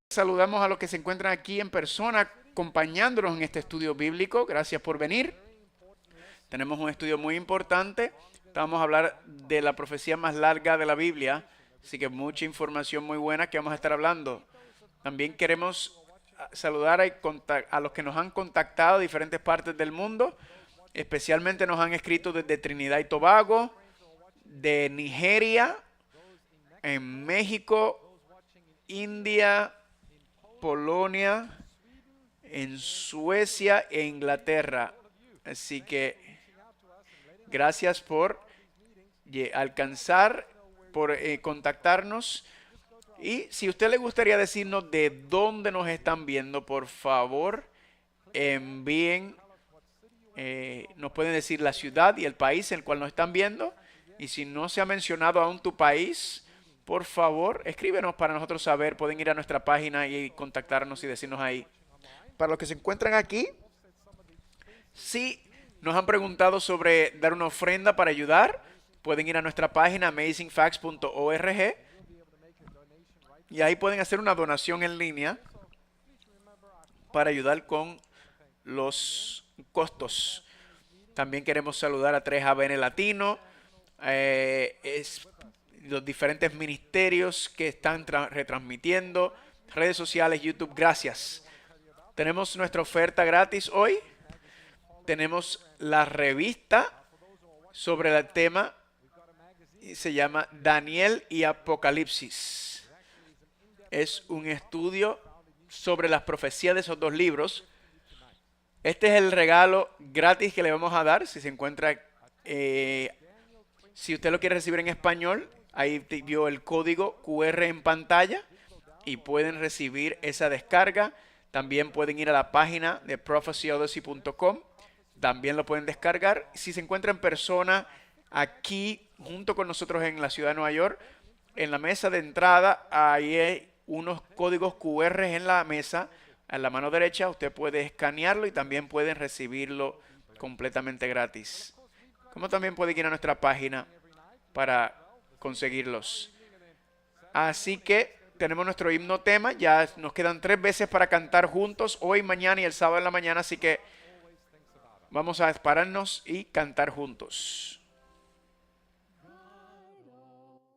Saludamos a los que se encuentran aquí en persona acompañándonos en este estudio bíblico. Gracias por venir. Tenemos un estudio muy importante. Vamos a hablar de la profecía más larga de la Biblia. Así que mucha información muy buena que vamos a estar hablando. También queremos saludar a los que nos han contactado de diferentes partes del mundo. Especialmente nos han escrito desde Trinidad y Tobago, de Nigeria, en México, India, Polonia, en Suecia e Inglaterra. Así que gracias por alcanzar, por contactarnos. Y si a usted le gustaría decirnos de dónde nos están viendo, por favor, envíen, nos pueden decir la ciudad y el país en el cual nos están viendo. Y si no se ha mencionado aún tu país, por favor, escríbenos para nosotros saber. Pueden ir a nuestra página y contactarnos y decirnos ahí. Para los que se encuentran aquí, si nos han preguntado sobre dar una ofrenda para ayudar, pueden ir a nuestra página amazingfacts.org y ahí pueden hacer una donación en línea para ayudar con los costos. También queremos saludar a 3ABN Latino, los diferentes ministerios que están retransmitiendo, redes sociales, YouTube, gracias. Tenemos nuestra oferta gratis hoy. Tenemos la revista sobre el tema, se llama Daniel y Apocalipsis. Es un estudio sobre las profecías de esos dos libros. Este es el regalo gratis que le vamos a dar si se encuentra, si usted lo quiere recibir en español, ahí vio el código QR en pantalla y pueden recibir esa descarga. También pueden ir a la página de prophecyodyssey.com. También lo pueden descargar. Si se encuentra en persona aquí junto con nosotros en la ciudad de Nueva York, en la mesa de entrada hay unos códigos QR en la mesa. En la mano derecha usted puede escanearlo y también pueden recibirlo completamente gratis. Como también puede ir a nuestra página para conseguirlos. Así que tenemos nuestro himno tema. Ya nos quedan 3 veces para cantar juntos, hoy, mañana y el sábado en la mañana. Así que vamos a pararnos y cantar juntos.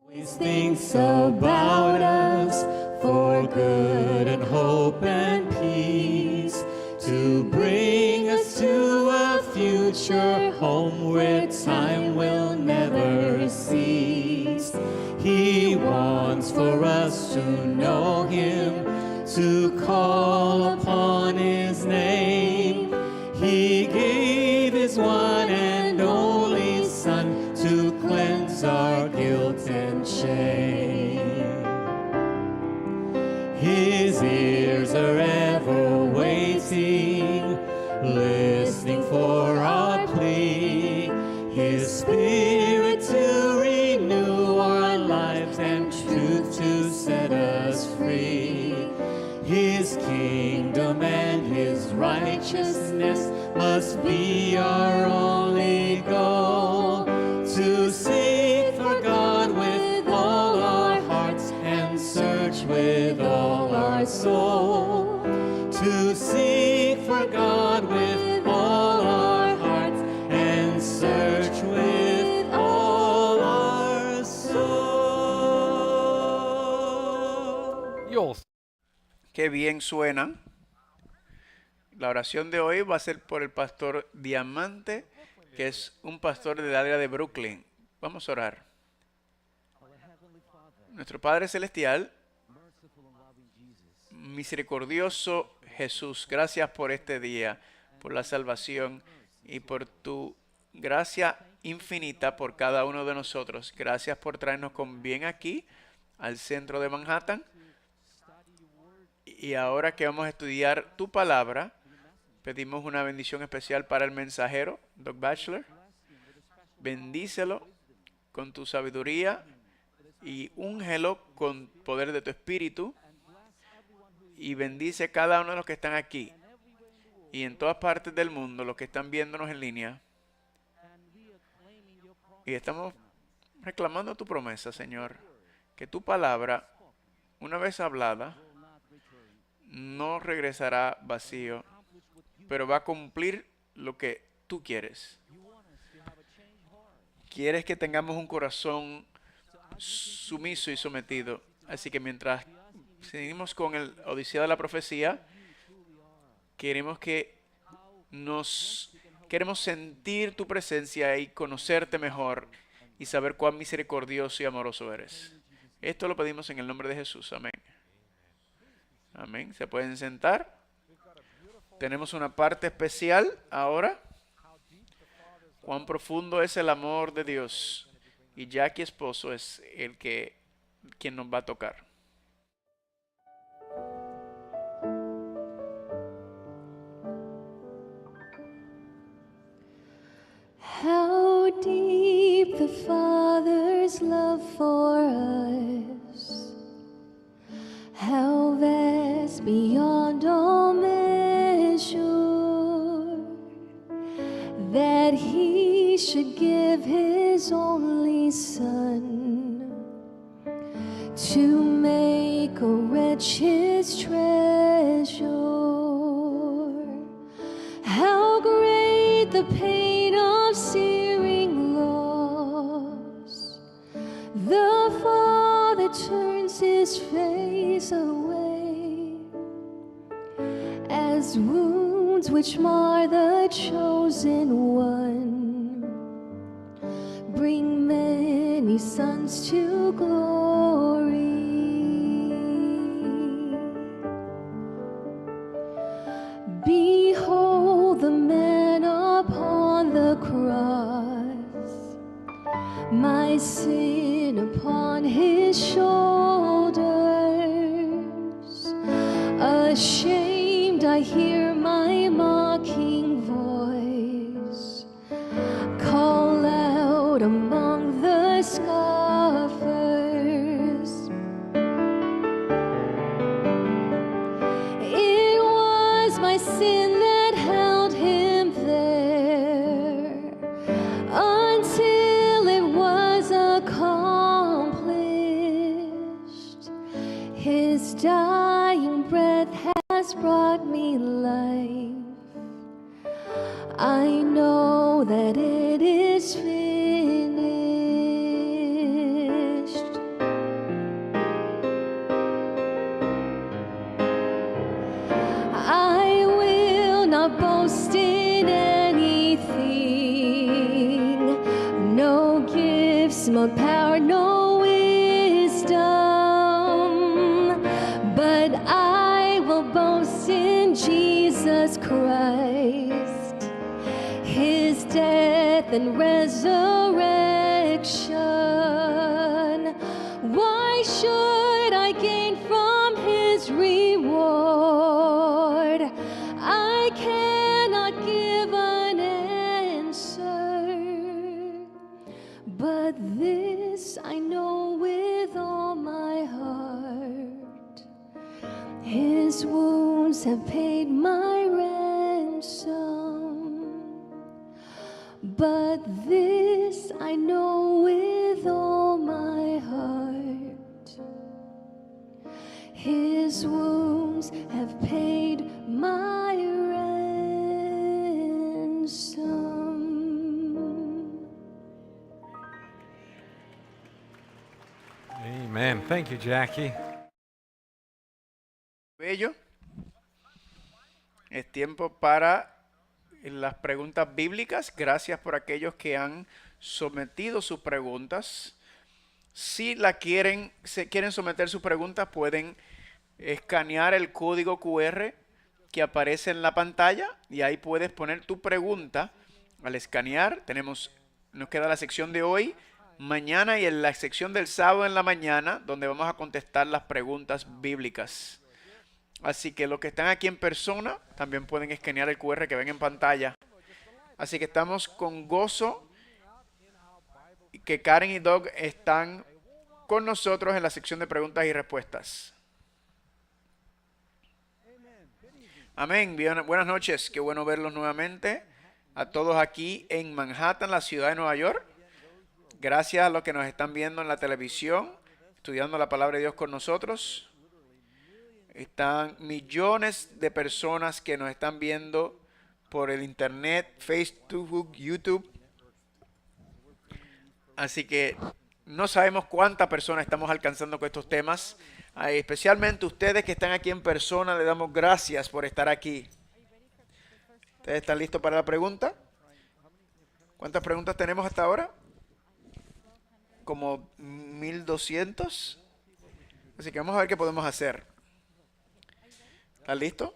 Always thinks about us for good and hope and peace, to bring us to a future home where time will never cease. He wants for us to know Him, to call upon His name. He gave His one and only Son to cleanse our guilt and shame. His ears are ever waiting, listening for our plea. His Spirit to renew our lives and truth to set us free. His kingdom and His righteousness must be our only goal, to seek for God with all our hearts and search with all our soul. To seek for God with all our hearts and search with all our soul. Qué bien suenan. La oración de hoy va a ser por el pastor Diamante, que es un pastor del área de Brooklyn. Vamos a orar. Nuestro Padre Celestial, misericordioso Jesús, gracias por este día, por la salvación y por tu gracia infinita por cada uno de nosotros. Gracias por traernos con bien aquí, al centro de Manhattan. Y ahora que vamos a estudiar tu palabra, pedimos una bendición especial para el mensajero, Doug Batchelor. Bendícelo con tu sabiduría y úngelo con poder de tu espíritu. Y bendice a cada uno de los que están aquí y en todas partes del mundo, los que están viéndonos en línea. Y estamos reclamando tu promesa, Señor, que tu palabra, una vez hablada, no regresará vacío, pero va a cumplir lo que tú quieres. Quieres que tengamos un corazón sumiso y sometido. Así que mientras seguimos con el Odisea de la Profecía, queremos que queremos sentir tu presencia y conocerte mejor y saber cuán misericordioso y amoroso eres. Esto lo pedimos en el nombre de Jesús. Amén. Amén. ¿Se pueden sentar? Tenemos una parte especial ahora. Cuán profundo es el amor de Dios. Y Jackie Esposo es quien nos va a tocar. How deep the Father's love for us, how vast beyond all measure, that He should give His only Son to make a wretch His treasure. How great the pain of searing loss! The Father turns His face away as wounds which mar the chosen one bring many sons to glory. Behold the man upon the cross, my sin upon His shoulders. Ashamed I hear my mocking voice call out among the scoffers. It was my sin that held Him there until it was accomplished. His dying breath has brought me life. I know that it is finished. I will not boast in anything, no gifts, no power, no wisdom, but I will boast in Jesus Christ, His death and resurrection. Why should I gain from His reward? I cannot give an answer, but this I know with all my heart: His wounds have paid my ransom. But this I know with all my heart: His wounds have paid my ransom. Amen. Thank you, Jackie. Bello. Es tiempo para las preguntas bíblicas. Gracias por aquellos que han sometido sus preguntas. Si quieren someter sus preguntas, pueden escanear el código QR que aparece en la pantalla y ahí puedes poner tu pregunta. Al escanear, nos queda la sección de hoy, mañana y en la sección del sábado en la mañana, donde vamos a contestar las preguntas bíblicas. Así que los que están aquí en persona también pueden escanear el QR que ven en pantalla. Así que estamos con gozo que Karen y Doug están con nosotros en la sección de preguntas y respuestas. Amén. Buenas noches. Qué bueno verlos nuevamente. A todos aquí en Manhattan, la ciudad de Nueva York. Gracias a los que nos están viendo en la televisión, estudiando la palabra de Dios con nosotros. Están millones de personas que nos están viendo por el internet, Facebook, YouTube. Así que no sabemos cuántas personas estamos alcanzando con estos temas. Especialmente ustedes que están aquí en persona, le damos gracias por estar aquí. ¿Ustedes están listos para la pregunta? ¿Cuántas preguntas tenemos hasta ahora? Como 1200. Así que vamos a ver qué podemos hacer. ¿Están listos?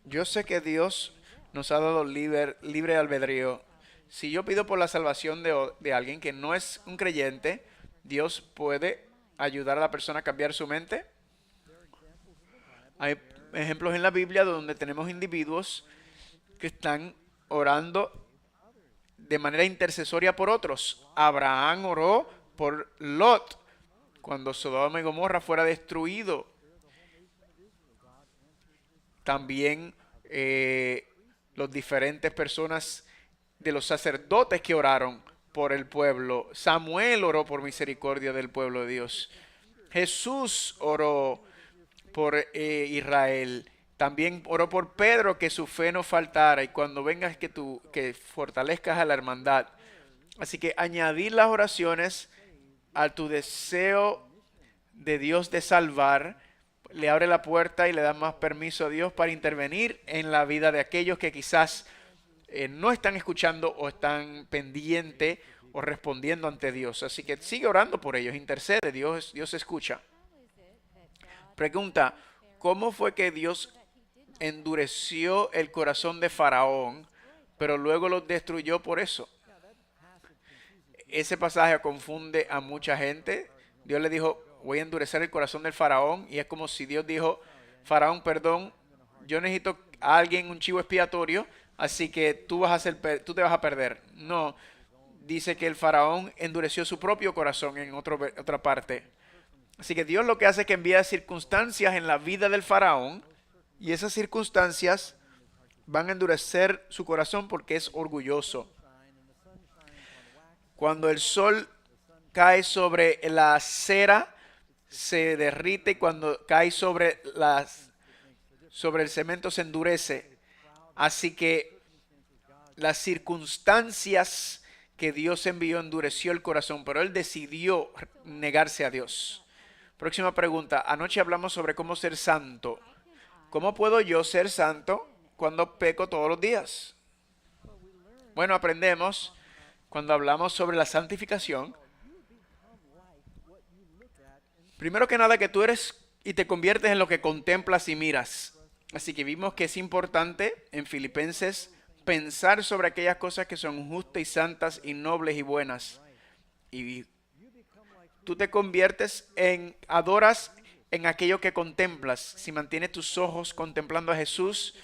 Yo sé que Dios nos ha dado libre albedrío. Si yo pido por la salvación de alguien que no es un creyente, Dios puede ayudar a la persona a cambiar su mente. Hay ejemplos en la Biblia donde tenemos individuos que están orando de manera intercesoria por otros. Abraham oró por Lot cuando Sodoma y Gomorra fuera destruido. También las diferentes personas de los sacerdotes que oraron por el pueblo. Samuel oró por misericordia del pueblo de Dios. Jesús oró por Israel. También oró por Pedro que su fe no faltara y cuando vengas que fortalezcas a la hermandad. Así que añadir las oraciones a tu deseo de Dios de salvar le abre la puerta y le da más permiso a Dios para intervenir en la vida de aquellos que quizás no están escuchando o están pendientes o respondiendo ante Dios. Así que sigue orando por ellos, intercede, Dios escucha. Pregunta, ¿cómo fue que Dios endureció el corazón de Faraón, pero luego lo destruyó por eso? Ese pasaje confunde a mucha gente. Dios le dijo, voy a endurecer el corazón del faraón, y es como si Dios dijo, Faraón, perdón, yo necesito a alguien, un chivo expiatorio, así que tú te vas a perder. No, dice que el faraón endureció su propio corazón en otra parte. Así que Dios lo que hace es que envía circunstancias en la vida del faraón, y esas circunstancias van a endurecer su corazón porque es orgulloso. Cuando el sol cae sobre la cera, se derrite, y cuando cae sobre el cemento se endurece. Así que las circunstancias que Dios envió endureció el corazón, pero él decidió negarse a Dios. Próxima pregunta. Anoche hablamos sobre cómo ser santo. ¿Cómo puedo yo ser santo cuando peco todos los días? Bueno, aprendemos cuando hablamos sobre la santificación. Primero que nada, que tú eres y te conviertes en lo que contemplas y miras. Así que vimos que es importante en Filipenses pensar sobre aquellas cosas que son justas y santas y nobles y buenas. Y tú te conviertes adoras en aquello que contemplas. Si mantienes tus ojos contemplando a Jesús,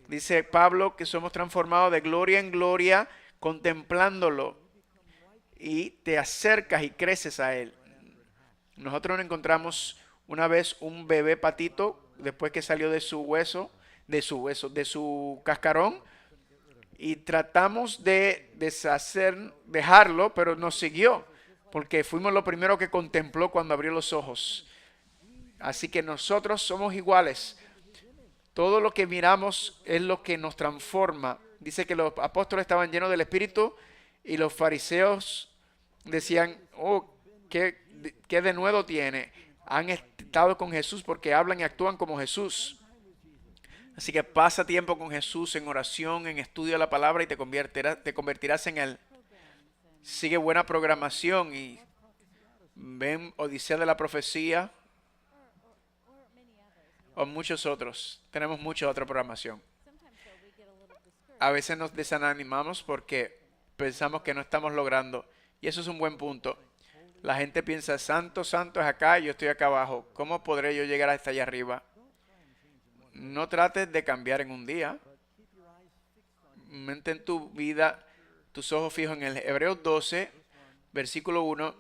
dice Pablo que somos transformados de gloria en gloria contemplándolo. Y te acercas y creces a Él. Nosotros nos encontramos una vez un bebé patito después que salió de su cascarón, y tratamos de dejarlo, pero nos siguió porque fuimos lo primero que contempló cuando abrió los ojos. Así que nosotros somos iguales. Todo lo que miramos es lo que nos transforma. Dice que los apóstoles estaban llenos del Espíritu y los fariseos decían, oh, ¿qué denuedo tiene? Han estado con Jesús porque hablan y actúan como Jesús. Así que pasa tiempo con Jesús en oración, en estudio de la palabra, y te convertirás en Él. Sigue buena programación y ven Odisea de la Profecía o muchos otros. Tenemos mucha otra programación. A veces nos desanimamos porque pensamos que no estamos logrando, y eso es un buen punto. La gente piensa, santo, santo es acá y yo estoy acá abajo. ¿Cómo podré yo llegar hasta allá arriba? No trates de cambiar en un día. Mantén tu vida, tus ojos fijos en el Hebreos 12, versículo 1,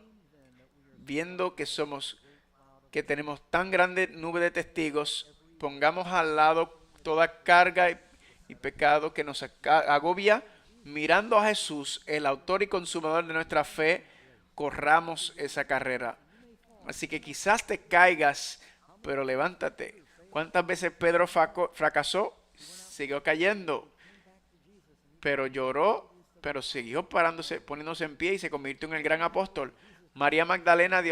viendo que tenemos tan grande nube de testigos, pongamos al lado toda carga y pecado que nos agobia, mirando a Jesús, el autor y consumador de nuestra fe, corramos esa carrera. Así que quizás te caigas, pero levántate. ¿Cuántas veces Pedro fracasó? Siguió cayendo, pero lloró, pero siguió parándose, poniéndose en pie y se convirtió en el gran apóstol. María Magdalena,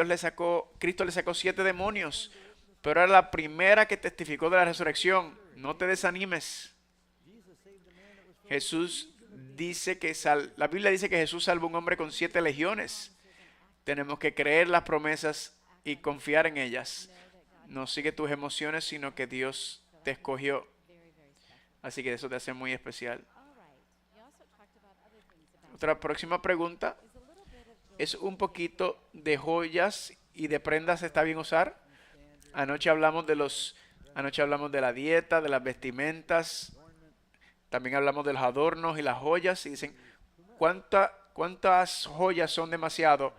Cristo le sacó 7 demonios, pero era la primera que testificó de la resurrección. No te desanimes. Jesús dice que la Biblia dice que Jesús salvó a un hombre con 7 legiones. Tenemos que creer las promesas y confiar en ellas. No sigue tus emociones, sino que Dios te escogió. Así que eso te hace muy especial. Otra próxima pregunta es un poquito de joyas y de prendas. ¿Está bien usar? Anoche hablamos de la dieta, de las vestimentas. También hablamos de los adornos y las joyas. Y dicen, ¿cuántas joyas son demasiado?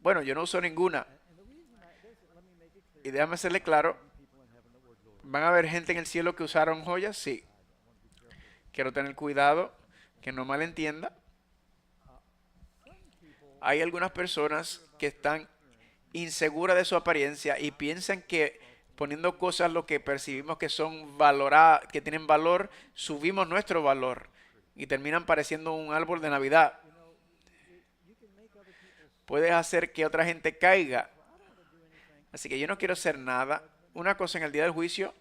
Bueno, yo no uso ninguna. Y déjame hacerle claro, ¿van a haber gente en el cielo que usaron joyas? Sí. Quiero tener cuidado, que no malentienda. Hay algunas personas que están inseguras de su apariencia y piensan que poniendo cosas lo que percibimos que son valoradas, que tienen valor, subimos nuestro valor y terminan pareciendo un árbol de Navidad. Puedes hacer que otra gente caiga. Así que yo no quiero hacer nada. Una cosa, en el día del juicio,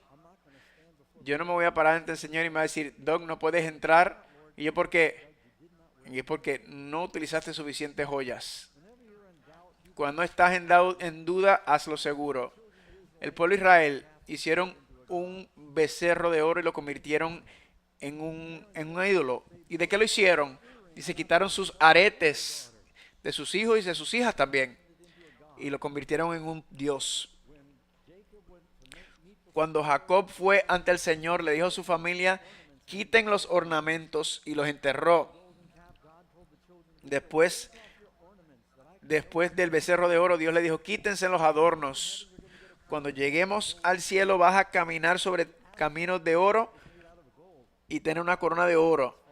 yo no me voy a parar ante el Señor y me va a decir, Doc, no puedes entrar. ¿Y yo por qué? Y es porque no utilizaste suficientes joyas. Cuando estás en duda, hazlo seguro. El pueblo de Israel hicieron un becerro de oro y lo convirtieron en un ídolo. ¿Y de qué lo hicieron? Y se quitaron sus aretes de sus hijos y de sus hijas también. Y lo convirtieron en un dios. Cuando Jacob fue ante el Señor, le dijo a su familia, quiten los ornamentos, y los enterró. Después del becerro de oro, Dios le dijo, quítense los adornos. Cuando lleguemos al cielo, vas a caminar sobre caminos de oro y tener una corona de oro.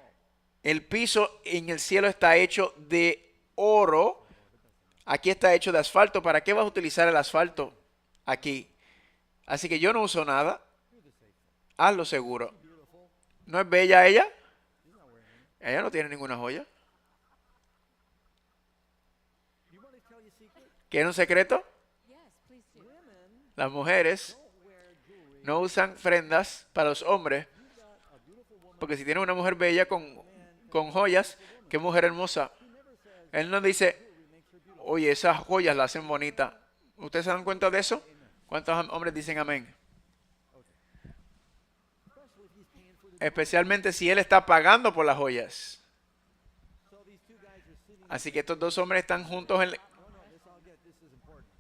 El piso en el cielo está hecho de oro. Aquí está hecho de asfalto. ¿Para qué vas a utilizar el asfalto aquí? Así que yo no uso nada. Hazlo seguro. ¿No es bella ella? Ella no tiene ninguna joya. ¿Quiere un secreto? Las mujeres no usan prendas para los hombres. Porque si tienen una mujer bella con joyas, qué mujer hermosa. Él no dice, oye, esas joyas las hacen bonita. ¿Ustedes se dan cuenta de eso? ¿Cuántos hombres dicen amén? Especialmente si él está pagando por las joyas. Así que estos dos hombres están juntos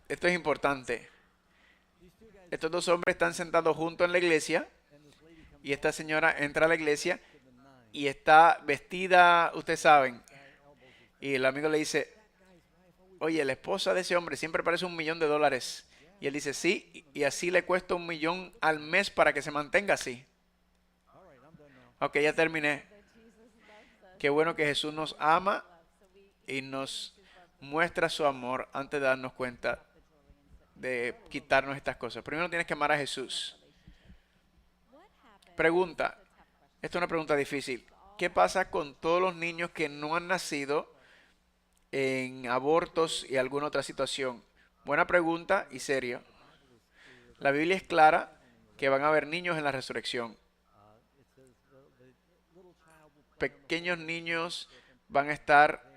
Esto es importante. Estos dos hombres están sentados juntos en la iglesia. Y esta señora entra a la iglesia y está vestida, ustedes saben. Y el amigo le dice, oye, la esposa de ese hombre siempre parece $1,000,000. Y él dice, sí, y así le cuesta $1,000,000 al mes para que se mantenga así. Ok, ya terminé. Qué bueno que Jesús nos ama y nos muestra su amor antes de darnos cuenta de quitarnos estas cosas. Primero tienes que amar a Jesús. Pregunta. Esta es una pregunta difícil. ¿Qué pasa con todos los niños que no han nacido en abortos y alguna otra situación? Buena pregunta y seria. La Biblia es clara que van a haber niños en la resurrección. Pequeños niños van a estar,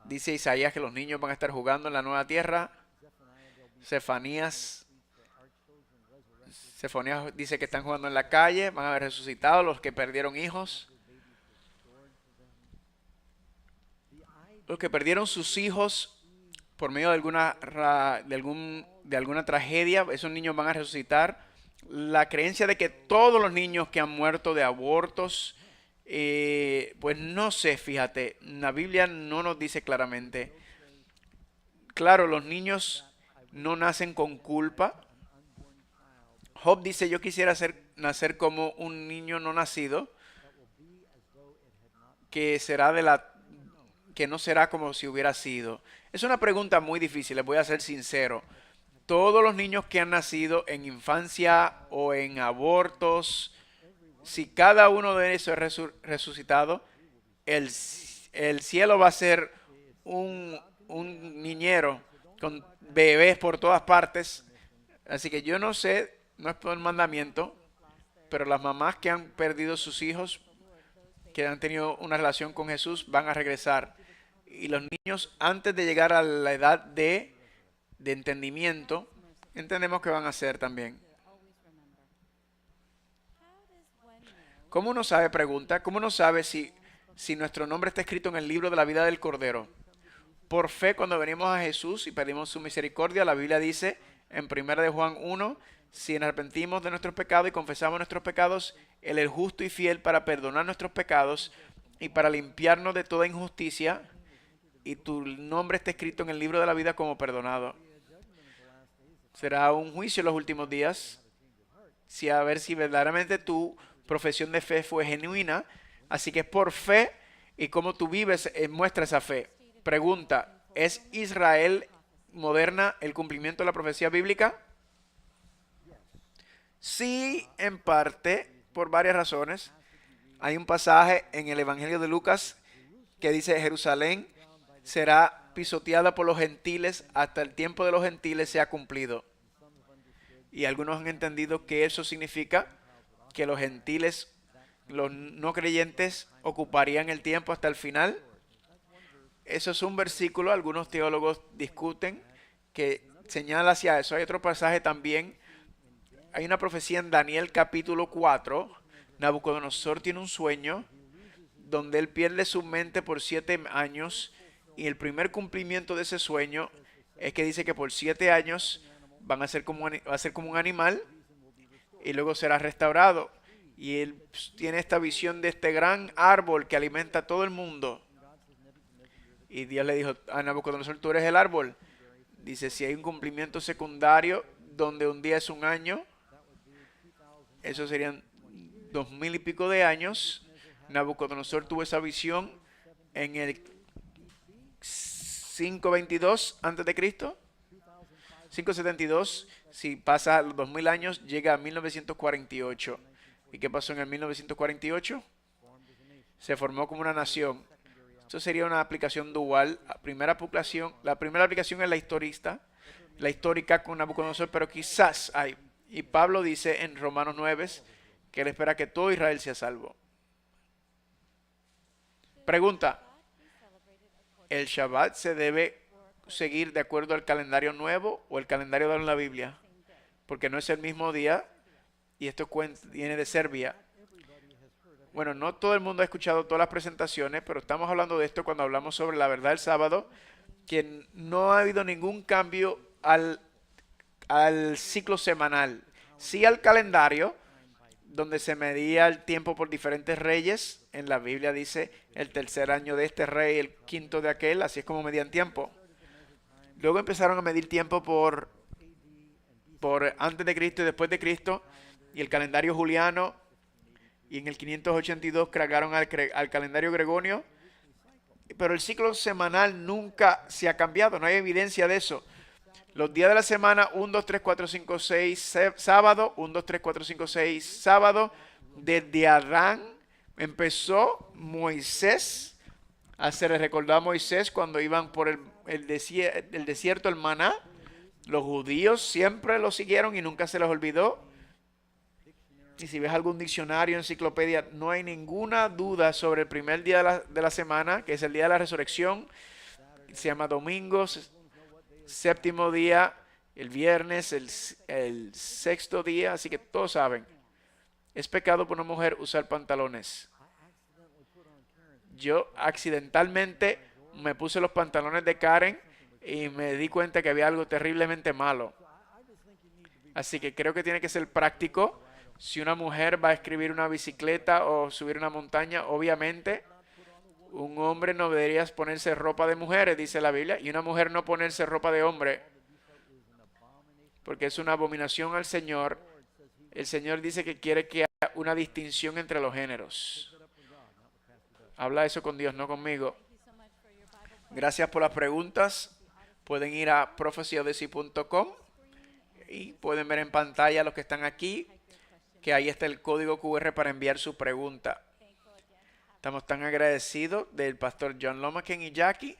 dice Isaías que los niños van a estar jugando en la nueva tierra. Sefonías dice que están jugando en la calle, van a haber resucitado los que perdieron hijos. Los que perdieron sus hijos por medio de alguna tragedia, esos niños van a resucitar. La creencia de que todos los niños que han muerto de abortos, pues no sé, fíjate, la Biblia no nos dice claramente. Claro, los niños no nacen con culpa. Job dice, yo quisiera nacer como un niño no nacido, que no será como si hubiera sido. Es una pregunta muy difícil, les voy a ser sincero. todos los niños que han nacido en infancia o en abortos, si cada uno de esos es resucitado, el cielo va a ser un niñero con bebés por todas partes. Así que yo no sé, no es por el mandamiento, pero las mamás que han perdido sus hijos, que han tenido una relación con Jesús, van a regresar. Y los niños, antes de llegar a la edad de entendimiento, entendemos que van a ser también. ¿Cómo uno sabe, pregunta, cómo uno sabe si nuestro nombre está escrito en el libro de la vida del Cordero? Por fe, cuando venimos a Jesús y pedimos su misericordia, la Biblia dice en 1 de Juan 1, si nos arrepentimos de nuestros pecados y confesamos nuestros pecados, Él es justo y fiel para perdonar nuestros pecados y para limpiarnos de toda injusticia, y tu nombre está escrito en el libro de la vida como perdonado. Será un juicio en los últimos días, a ver si verdaderamente tu profesión de fe fue genuina. Así que es por fe, y cómo tú vives muestra esa fe. Pregunta, ¿es Israel moderna el cumplimiento de la profecía bíblica? Sí, en parte, por varias razones. Hay un pasaje en el Evangelio de Lucas que dice: Jerusalén será pisoteada por los gentiles hasta el tiempo de los gentiles sea cumplido. Y algunos han entendido que eso significa que los gentiles, los no creyentes, ocuparían el tiempo hasta el final. Eso es un versículo, algunos teólogos discuten, que señala hacia eso. Hay otro pasaje también. Hay una profecía en Daniel capítulo 4. Nabucodonosor tiene un sueño donde él pierde su mente por 7 años, y el primer cumplimiento de ese sueño es que dice que por 7 años va a ser como un animal y luego será restaurado. Y él tiene esta visión de este gran árbol que alimenta a todo el mundo. Y Dios le dijo a Nabucodonosor: tú eres el árbol. Dice, si hay un cumplimiento secundario donde un día es un año, eso serían 2000 y pico de años. Nabucodonosor tuvo esa visión en el 522 antes de Cristo. 572, si pasa los 2000 años, llega a 1948. ¿Y qué pasó en el 1948? Se formó como una nación. Esto sería una aplicación dual. La primera aplicación es la histórica con Nabucodonosor, pero quizás hay. Y Pablo dice en Romanos 9 que él espera que todo Israel sea salvo. Pregunta: ¿el Shabbat se debe seguir de acuerdo al calendario nuevo o el calendario dado en la Biblia? Porque no es el mismo día, y esto viene de Serbia. Bueno, no todo el mundo ha escuchado todas las presentaciones, pero estamos hablando de esto cuando hablamos sobre la verdad del sábado, que no ha habido ningún cambio al ciclo semanal. Sí al calendario, donde se medía el tiempo por diferentes reyes. En la Biblia dice el tercer año de este rey, el quinto de aquel, así es como medían tiempo. Luego empezaron a medir tiempo por antes de Cristo y después de Cristo, y el calendario juliano, y en el 582 cargaron al calendario gregonio, pero el ciclo semanal nunca se ha cambiado, no hay evidencia de eso. Los días de la semana, 1, 2, 3, 4, 5, 6, sábado, 1, 2, 3, 4, 5, 6, sábado. Desde Adán empezó Moisés, se le recordó a Moisés cuando iban por el desierto, el maná. Los judíos siempre lo siguieron y nunca se les olvidó. Y si ves algún diccionario, enciclopedia, no hay ninguna duda sobre el primer día de la semana, que es el día de la resurrección. Se llama domingo, séptimo día, el viernes, el sexto día, así que todos saben. Es pecado por una mujer usar pantalones. Yo accidentalmente me puse los pantalones de Karen y me di cuenta que había algo terriblemente malo. Así que creo que tiene que ser práctico. Si una mujer va a escribir una bicicleta o subir una montaña, obviamente un hombre no debería ponerse ropa de mujeres, dice la Biblia, y una mujer no ponerse ropa de hombre, porque es una abominación al Señor. El Señor dice que quiere que haya una distinción entre los géneros. Habla eso con Dios, no conmigo. Gracias por las preguntas. Pueden ir a prophecyodyssey.com y pueden ver en pantalla los que están aquí que ahí está el código QR para enviar su pregunta. Estamos tan agradecidos del pastor John Lomaken y Jackie,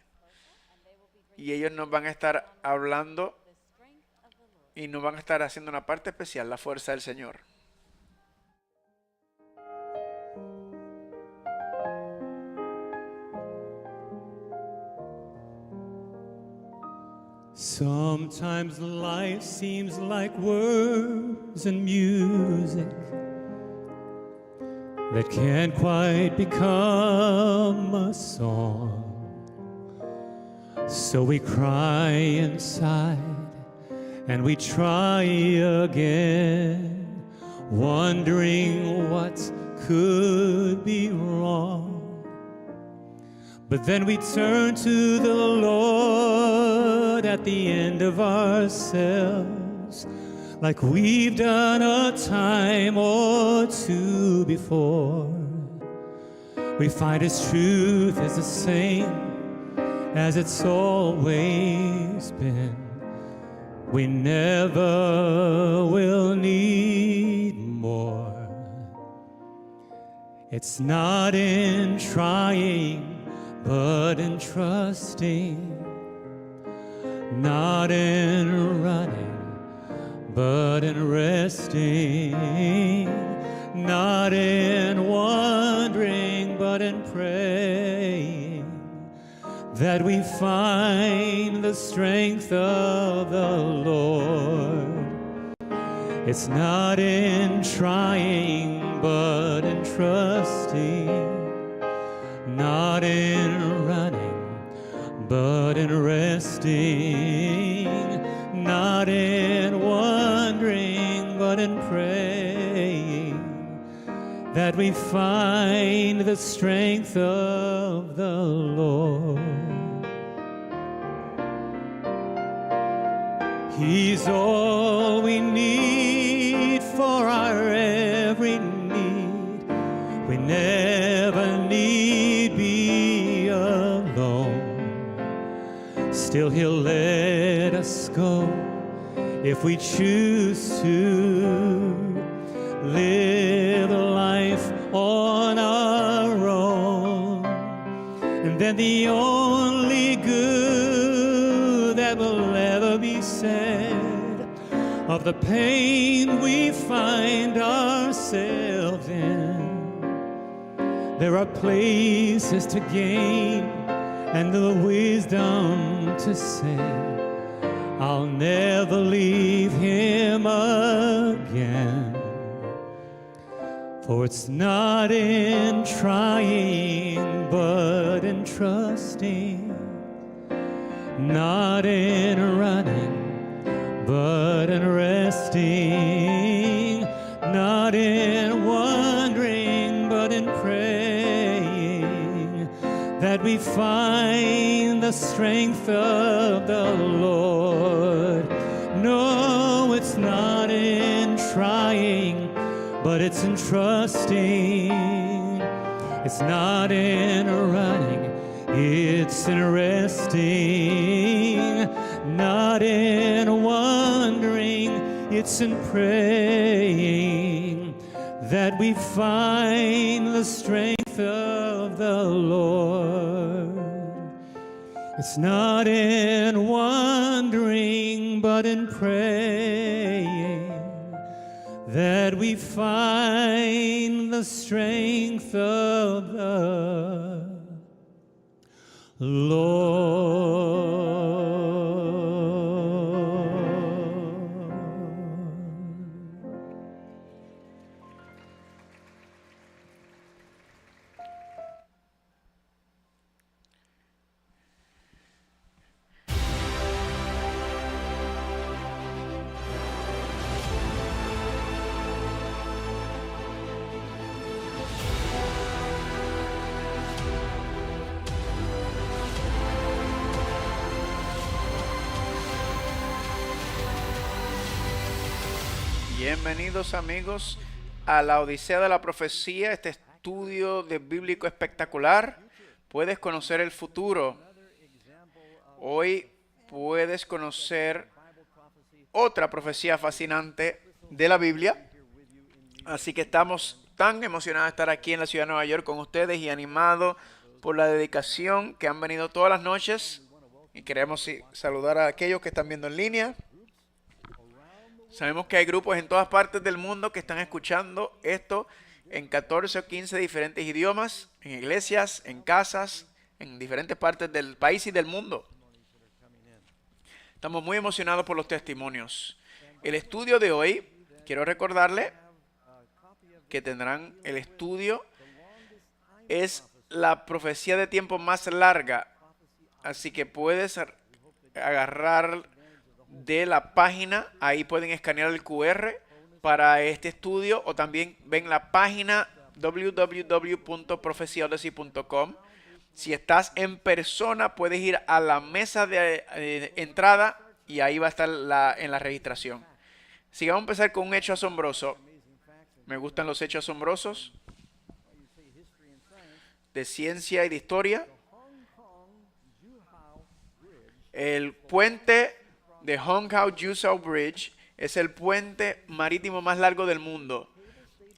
y ellos nos van a estar hablando y nos van a estar haciendo una parte especial, la fuerza del Señor. Sometimes life seems like words and music that can't quite become a song. So we cry inside and we try again, wondering what could be wrong. But then we turn to the Lord at the end of ourselves, like we've done a time or two before. We find His truth is the same as it's always been. We never will need more. It's not in trying, but in trusting, not in running, but in resting, not in wondering, but in praying, that we find the strength of the Lord. It's not in trying, but in trusting, not in running, but in resting, not in wondering, but in praying, that we find the strength of the Lord. He's all we need for our every need. We never need be alone. Still He'll let us go if we choose to live a life on our own. And then the only good that will ever be said of the pain we find ourselves in, there are places to gain and the wisdom to say, I'll never leave Him again. For it's not in trying, but in trusting, not in running, but in resting, not in wondering, but in praying, that we find the strength of the Lord. No, it's not in trying, but it's in trusting. It's not in running, it's in resting, not in wondering, it's in praying, that we find the strength of the Lord. It's not in wondering, but in praying, that we find the strength of the Lord. Bienvenidos amigos a la Odisea de la Profecía, este estudio de bíblico espectacular. Puedes conocer el futuro. Hoy puedes conocer otra profecía fascinante de la Biblia. Así que estamos tan emocionados de estar aquí en la ciudad de Nueva York con ustedes y animados por la dedicación que han venido todas las noches. Y queremos saludar a aquellos que están viendo en línea. Sabemos que hay grupos en todas partes del mundo que están escuchando esto en 14 o 15 diferentes idiomas, en iglesias, en casas, en diferentes partes del país y del mundo. Estamos muy emocionados por los testimonios. El estudio de hoy, quiero recordarle que tendrán el estudio, es la profecía de tiempo más larga. Así que puedes agarrar de la página, ahí pueden escanear el QR para este estudio, o también ven la página www.profeciaodyssey.com. Si estás en persona, puedes ir a la mesa de entrada y ahí va a estar en la registración. Así que vamos a empezar con un hecho asombroso. Me gustan los hechos asombrosos de ciencia y de historia. El puente de Hong Kong-Yuzhou Bridge es el puente marítimo más largo del mundo.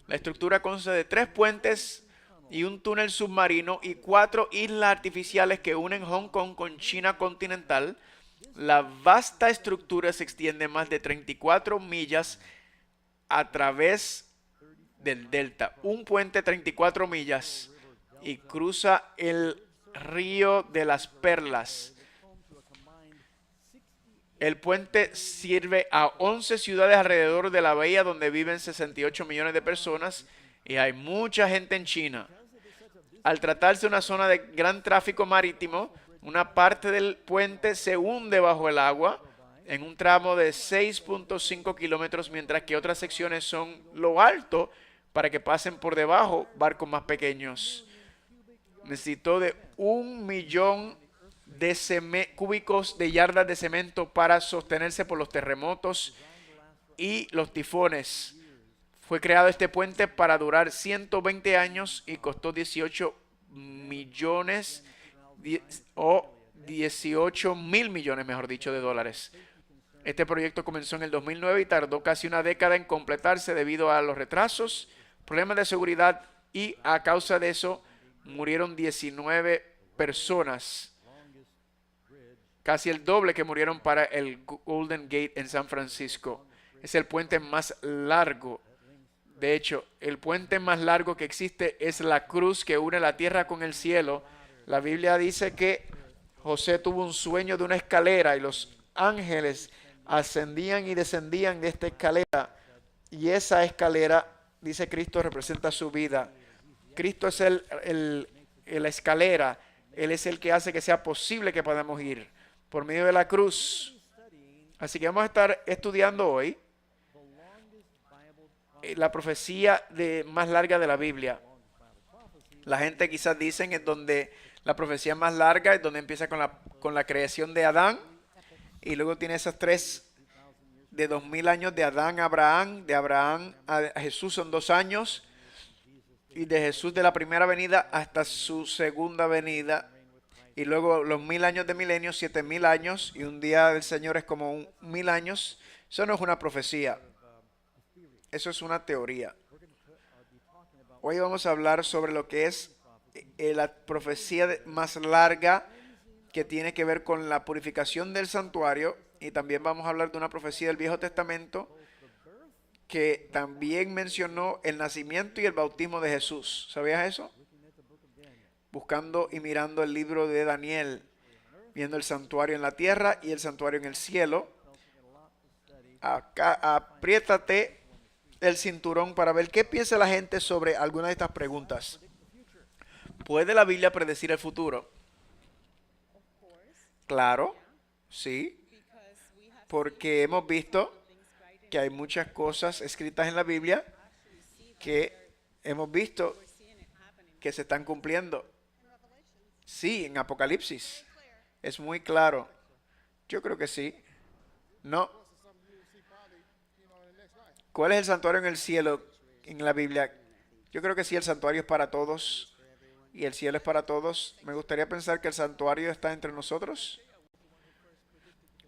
La estructura consta de 3 puentes y un túnel submarino y 4 islas artificiales que unen Hong Kong con China continental. La vasta estructura se extiende más de 34 millas a través del delta. Un puente 34 millas y cruza el río de las Perlas. El puente sirve a 11 ciudades alrededor de la bahía donde viven 68 millones de personas y hay mucha gente en China. Al tratarse de una zona de gran tráfico marítimo, una parte del puente se hunde bajo el agua en un tramo de 6.5 kilómetros, mientras que otras secciones son lo alto para que pasen por debajo barcos más pequeños. Necesitó de 1 millón de cúbicos de yardas de cemento para sostenerse por los terremotos y los tifones. Fue creado este puente para durar 120 años y costó 18 millones o 18 mil millones, mejor dicho, de dólares. Este proyecto comenzó en el 2009 y tardó casi una década en completarse debido a los retrasos, problemas de seguridad, y a causa de eso murieron 19 personas. Casi el doble que murieron para el Golden Gate en San Francisco. Es el puente más largo. De hecho, el puente más largo que existe es la cruz que une la tierra con el cielo. La Biblia dice que José tuvo un sueño de una escalera y los ángeles ascendían y descendían de esta escalera. Y esa escalera, dice Cristo, representa su vida. Cristo es la escalera. Él es el que hace que sea posible que podamos ir por medio de la cruz. Así que vamos a estar estudiando hoy la profecía más larga de la Biblia. La gente quizás dicen es donde la profecía más larga es donde empieza con la creación de Adán, y luego tiene esas 3 de 2000 años de Adán a Abraham, de Abraham a Jesús son 2 años, y de Jesús de la primera venida hasta su segunda venida. Y luego los 1000 años de milenio, 7000 años, y un día del Señor es como 1000 años. Eso no es una profecía. Eso es una teoría. Hoy vamos a hablar sobre lo que es la profecía más larga, que tiene que ver con la purificación del santuario. Y también vamos a hablar de una profecía del Viejo Testamento que también mencionó el nacimiento y el bautismo de Jesús. ¿Sabías eso? Buscando y mirando el libro de Daniel, viendo el santuario en la tierra y el santuario en el cielo. Acá, apriétate el cinturón para ver qué piensa la gente sobre alguna de estas preguntas. ¿Puede la Biblia predecir el futuro? Claro, sí, porque hemos visto que hay muchas cosas escritas en la Biblia que hemos visto que se están cumpliendo. Sí, en Apocalipsis. Es muy claro. Yo creo que sí. No. ¿Cuál es el santuario en el cielo en la Biblia? Yo creo que sí, el santuario es para todos y el cielo es para todos. Me gustaría pensar que el santuario está entre nosotros.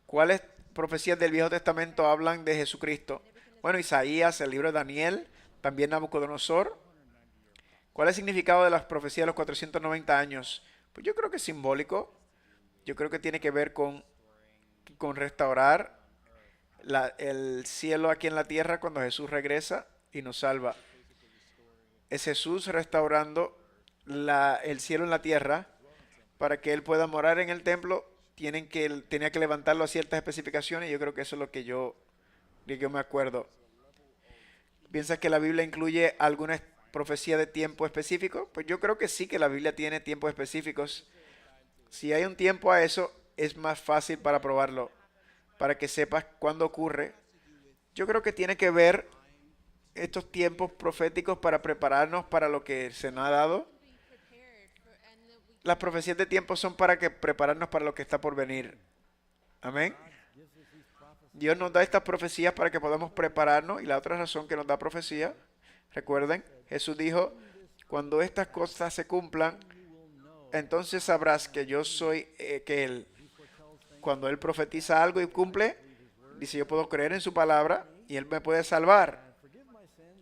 ¿Cuál es profecías del Viejo Testamento hablan de Jesucristo? Bueno, Isaías, el libro de Daniel, también Nabucodonosor. ¿Cuál es el significado de las profecías de los 490 años? Pues yo creo que es simbólico. Yo creo que tiene que ver con restaurar el cielo aquí en la tierra cuando Jesús regresa y nos salva. Es Jesús restaurando el cielo en la tierra para que Él pueda morar en el templo. Tenía que levantarlo a ciertas especificaciones y yo creo que eso es lo que yo me acuerdo. ¿Piensas que la Biblia incluye alguna profecía de tiempo específico? Pues yo creo que sí, que la Biblia tiene tiempos específicos. Si hay un tiempo a eso, es más fácil para probarlo, para que sepas cuándo ocurre. Yo creo que tiene que ver estos tiempos proféticos para prepararnos para lo que se nos ha dado. Las profecías de tiempo son para prepararnos para lo que está por venir. Amén. Dios nos da estas profecías para que podamos prepararnos. Y la otra razón que nos da profecía, recuerden, Jesús dijo, cuando estas cosas se cumplan, entonces sabrás que yo soy, que Él, cuando Él profetiza algo y cumple, dice, yo puedo creer en su palabra y Él me puede salvar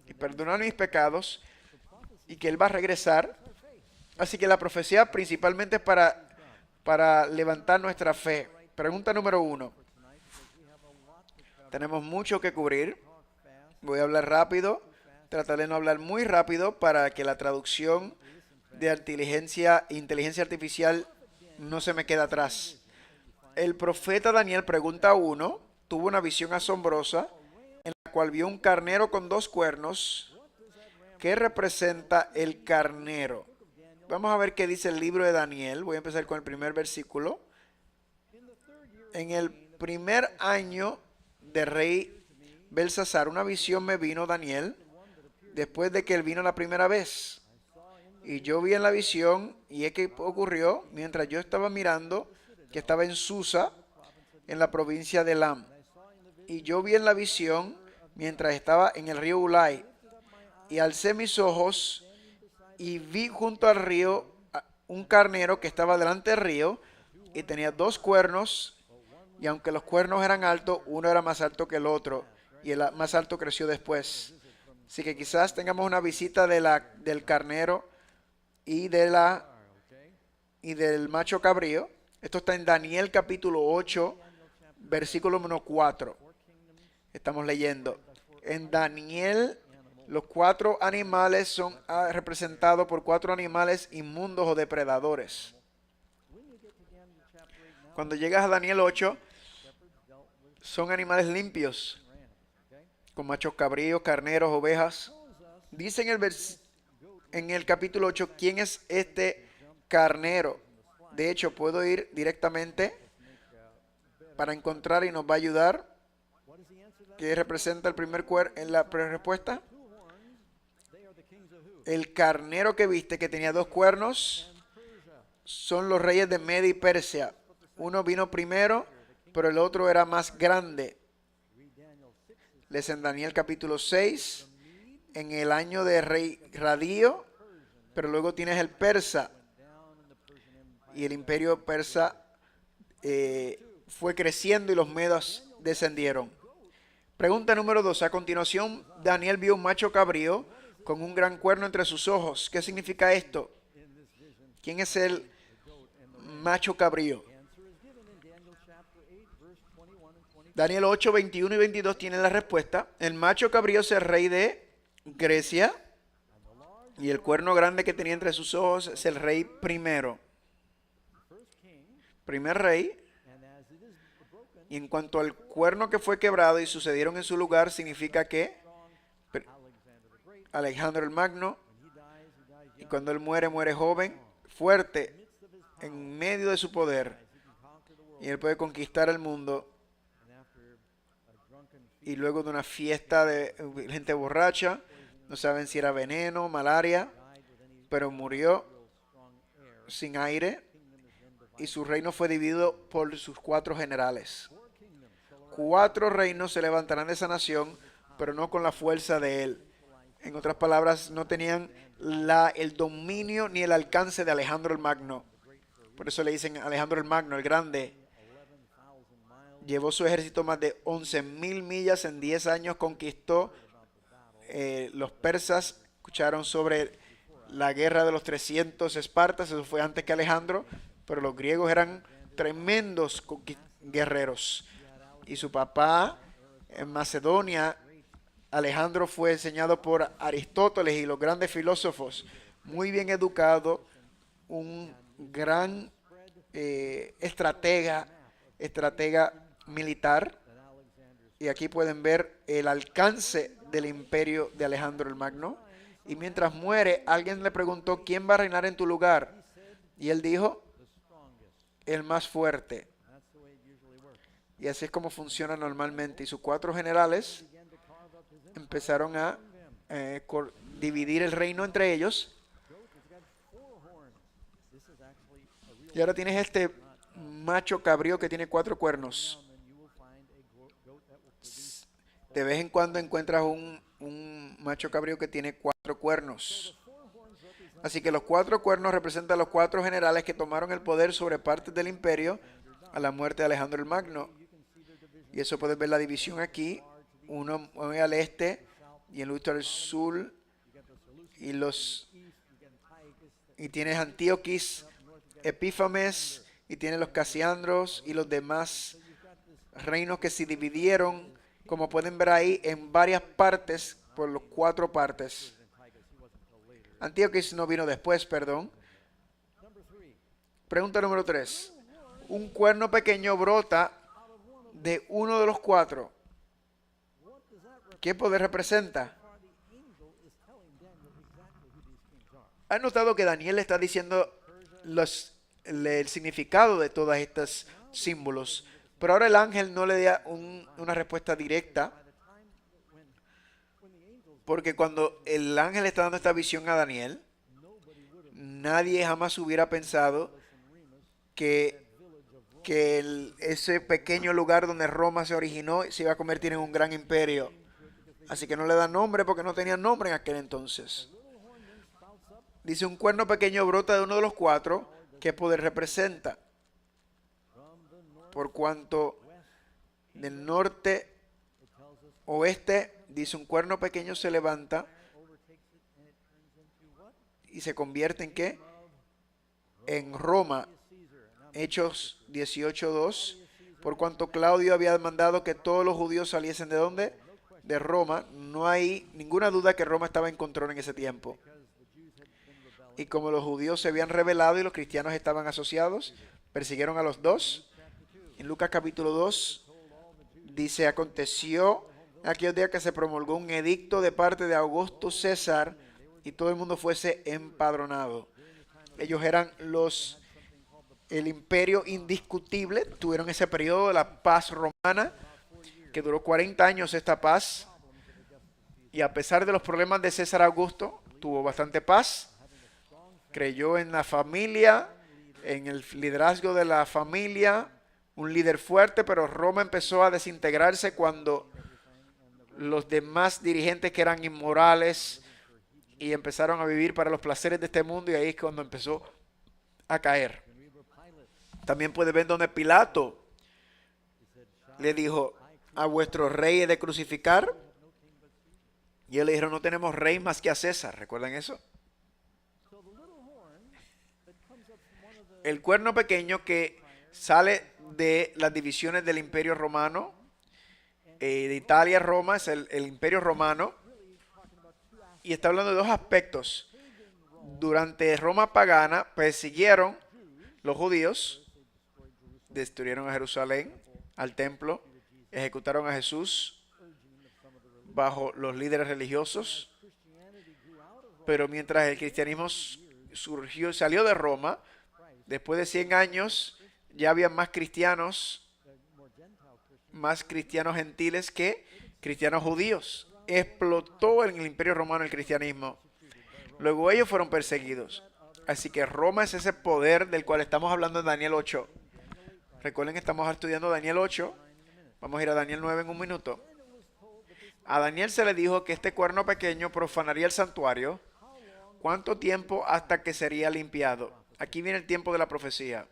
y perdonar mis pecados y que Él va a regresar. Así que la profecía principalmente es para levantar nuestra fe. Pregunta número 1. Tenemos mucho que cubrir. Voy a hablar rápido. Trataré de no hablar muy rápido para que la traducción de inteligencia artificial no se me quede atrás. El profeta Daniel, pregunta 1, tuvo una visión asombrosa en la cual vio un carnero con 2 cuernos. ¿Qué representa el carnero? Vamos a ver qué dice el libro de Daniel. Voy a empezar con el primer versículo. En el primer año de rey Belsasar, una visión me vino, Daniel, después de que él vino la primera vez. Y yo vi en la visión, y es que ocurrió mientras yo estaba mirando, que estaba en Susa, en la provincia de Elam. Y yo vi en la visión, mientras estaba en el río Ulai, y alcé mis ojos, y vi junto al río un carnero que estaba delante del río, y tenía 2 cuernos, y aunque los cuernos eran altos, uno era más alto que el otro, y el más alto creció después. Así que quizás tengamos una visita del carnero y del macho cabrío. Esto está en Daniel capítulo 8, versículo 4. Estamos leyendo. En Daniel, los 4 animales son representados por 4 animales inmundos o depredadores. Cuando llegas a Daniel 8, son animales limpios, con machos cabríos, carneros, ovejas. Dice en el capítulo 8, ¿quién es este carnero? De hecho, puedo ir directamente para encontrar y nos va a ayudar. ¿Qué representa el primer en la respuesta? El carnero que viste, que tenía 2 cuernos, son los reyes de Media y Persia. Uno vino primero, pero el otro era más grande. Les en Daniel capítulo 6, en el año de rey Radío, pero luego tienes el persa. Y el imperio persa fue creciendo y los medos descendieron. Pregunta número 2. A continuación, Daniel vio un macho cabrío con un gran cuerno entre sus ojos. ¿Qué significa esto? ¿Quién es el macho cabrío? Daniel 8, 21 y 22 tienen la respuesta. El macho cabrío es el rey de Grecia y el cuerno grande que tenía entre sus ojos es el rey primero. Primer rey. Y en cuanto al cuerno que fue quebrado y sucedieron en su lugar, significa que Alejandro el Magno, y cuando él muere, muere joven, fuerte, en medio de su poder, y él puede conquistar el mundo. Y luego de una fiesta de gente borracha, no saben si era veneno, malaria, pero murió sin aire, y su reino fue dividido por sus 4 generales. 4 reinos se levantarán de esa nación, pero no con la fuerza de él. En otras palabras, no tenían el dominio ni el alcance de Alejandro el Magno. Por eso le dicen Alejandro el Magno, el grande. llevó su ejército más de 11.000 millas en 10 años, conquistó. Los persas escucharon sobre la guerra de los 300 Espartas, eso fue antes que Alejandro, pero los griegos eran tremendos guerreros. Y su papá en Macedonia, Alejandro, fue enseñado por Aristóteles y los grandes filósofos, muy bien educado, un gran estratega militar. Y aquí pueden ver el alcance del imperio de Alejandro el Magno. Y mientras muere, alguien le preguntó, ¿quién va a reinar en tu lugar? Y él dijo, el más fuerte. Y así es como funciona normalmente. Y sus 4 generales empezaron a dividir el reino entre ellos. Y ahora tienes este macho cabrío que tiene 4 cuernos. De vez en cuando encuentras un macho cabrío que tiene 4 cuernos. Así que los 4 cuernos representan a los 4 generales que tomaron el poder sobre partes del imperio a la muerte de Alejandro el Magno. Y eso puedes ver la división aquí. Uno muy al este y el otro al sur. Y tienes Antíoquis, Epífanes, y tienes los Casiandros y los demás reinos que se dividieron, como pueden ver ahí, en varias partes, por los 4 partes. Antíoquis no vino después, perdón. Pregunta número 3. Un cuerno pequeño brota de uno de los 4. ¿Qué poder representa? ¿Has notado que Daniel le está diciendo el significado de todos estos símbolos? Pero ahora el ángel no le da una respuesta directa. Porque cuando el ángel está dando esta visión a Daniel, nadie jamás hubiera pensado que ese pequeño lugar donde Roma se originó se iba a convertir en un gran imperio. Así que no le da nombre porque no tenía nombre en aquel entonces. Dice, un cuerno pequeño brota de uno de los 4. ¿Qué poder representa? Por cuanto del norte, oeste, dice, un cuerno pequeño se levanta y se convierte en ¿qué? En Roma. Hechos 18:2. Por cuanto Claudio había mandado que todos los judíos saliesen ¿de dónde? De Roma. No hay ninguna duda que Roma estaba en control en ese tiempo. Y como los judíos se habían rebelado y los cristianos estaban asociados, persiguieron a los 2. En Lucas capítulo 2 dice, aconteció en aquellos días que se promulgó un edicto de parte de Augusto César y todo el mundo fuese empadronado. Ellos eran el imperio indiscutible. Tuvieron ese periodo de la paz romana que duró 40 años esta paz. Y a pesar de los problemas de César Augusto, tuvo bastante paz. Creyó en la familia, en el liderazgo de la familia, un líder fuerte, pero Roma empezó a desintegrarse cuando los demás dirigentes que eran inmorales y empezaron a vivir para los placeres de este mundo, y ahí es cuando empezó a caer. También puede ver donde Pilato le dijo, a vuestro rey he de crucificar, y él le dijeron, no tenemos rey más que a César. ¿Recuerdan eso? El cuerno pequeño que sale de las divisiones del imperio romano, de Italia a Roma, es el imperio romano, y está hablando de 2 aspectos. Durante Roma pagana persiguieron los judíos, destruyeron a Jerusalén, al templo, ejecutaron a Jesús bajo los líderes religiosos. Pero mientras el cristianismo salió de Roma, después de 100 años ya había más cristianos gentiles que cristianos judíos. Explotó en el imperio romano el cristianismo. Luego ellos fueron perseguidos. Así que Roma es ese poder del cual estamos hablando en Daniel 8. Recuerden que estamos estudiando Daniel 8. Vamos a ir a Daniel 9 en un minuto. A Daniel se le dijo que este cuerno pequeño profanaría el santuario. ¿Cuánto tiempo hasta que sería limpiado? Aquí viene el tiempo de la profecía.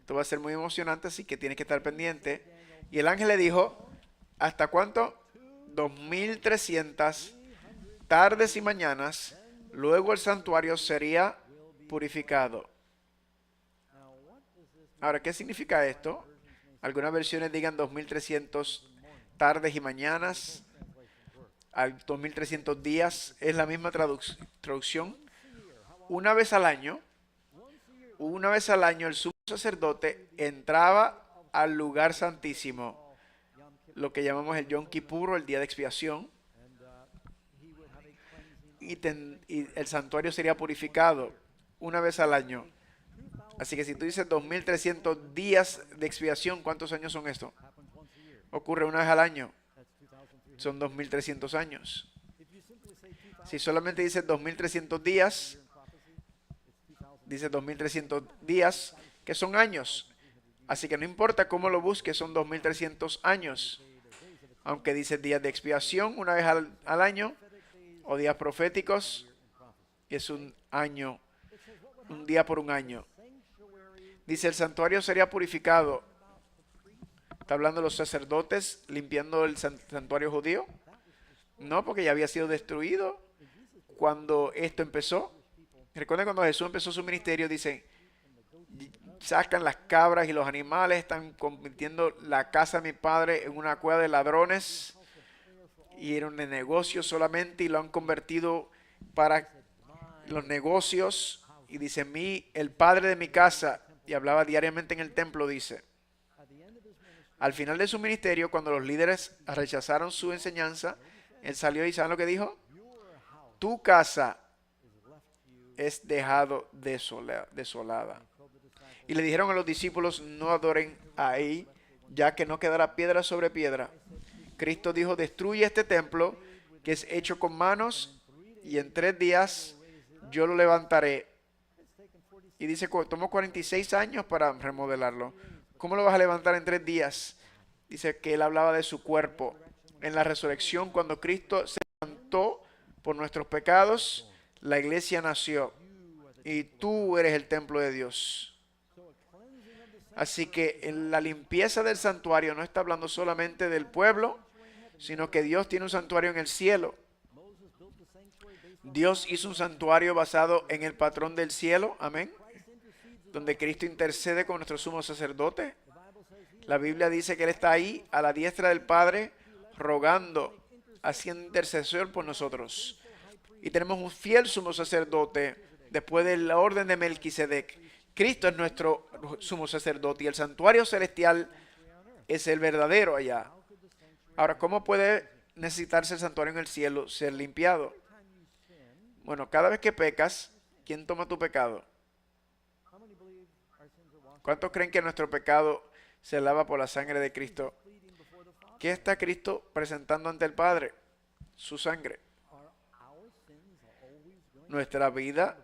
Esto va a ser muy emocionante, así que tienes que estar pendiente. Y el ángel le dijo, ¿hasta cuánto? 2300 tardes y mañanas. Luego el santuario sería purificado. Ahora, ¿qué significa esto? Algunas versiones digan 2300 tardes y mañanas. 2300 días. Es la misma traducción. Una vez al año el sumo sacerdote entraba al lugar santísimo, lo que llamamos el Yom Kippur, el día de expiación, y el santuario sería purificado una vez al año. Así que si tú dices 2300 días de expiación, ¿cuántos años son esto? Ocurre una vez al año. Son 2300 años. Si solamente dices 2300 días, dice 2300 días, que son años. Así que no importa cómo lo busques, son 2300 años. Aunque dice días de expiación una vez al año, o días proféticos, es un año, un día por un año. Dice, el santuario sería purificado. ¿Está hablando de los sacerdotes limpiando el santuario judío? No, porque ya había sido destruido cuando esto empezó. Recuerden cuando Jesús empezó su ministerio, dice, sacan las cabras y los animales, están convirtiendo la casa de mi padre en una cueva de ladrones y era un negocio solamente y lo han convertido para los negocios. Y dice, el padre de mi casa, y hablaba diariamente en el templo, dice, al final de su ministerio, cuando los líderes rechazaron su enseñanza, él salió y ¿saben lo que dijo? Tu casa es dejado desolada. Y le dijeron a los discípulos, no adoren ahí, ya que no quedará piedra sobre piedra. Cristo dijo, destruye este templo que es hecho con manos y en 3 días yo lo levantaré. Y dice, tomó 46 años para remodelarlo. ¿Cómo lo vas a levantar en 3 días? Dice que él hablaba de su cuerpo. En la resurrección, cuando Cristo se levantó por nuestros pecados, la iglesia nació. Y tú eres el templo de Dios. Así que en la limpieza del santuario no está hablando solamente del pueblo, sino que Dios tiene un santuario en el cielo. Dios hizo un santuario basado en el patrón del cielo, amén, donde Cristo intercede con nuestro sumo sacerdote. La Biblia dice que Él está ahí a la diestra del Padre, rogando, haciendo intercesión por nosotros. Y tenemos un fiel sumo sacerdote después de la orden de Melquisedec. Cristo es nuestro sumo sacerdote y el santuario celestial es el verdadero allá. Ahora, ¿cómo puede necesitarse el santuario en el cielo ser limpiado? Bueno, cada vez que pecas, ¿quién toma tu pecado? ¿Cuántos creen que nuestro pecado se lava por la sangre de Cristo? ¿Qué está Cristo presentando ante el Padre? Su sangre. Nuestra vida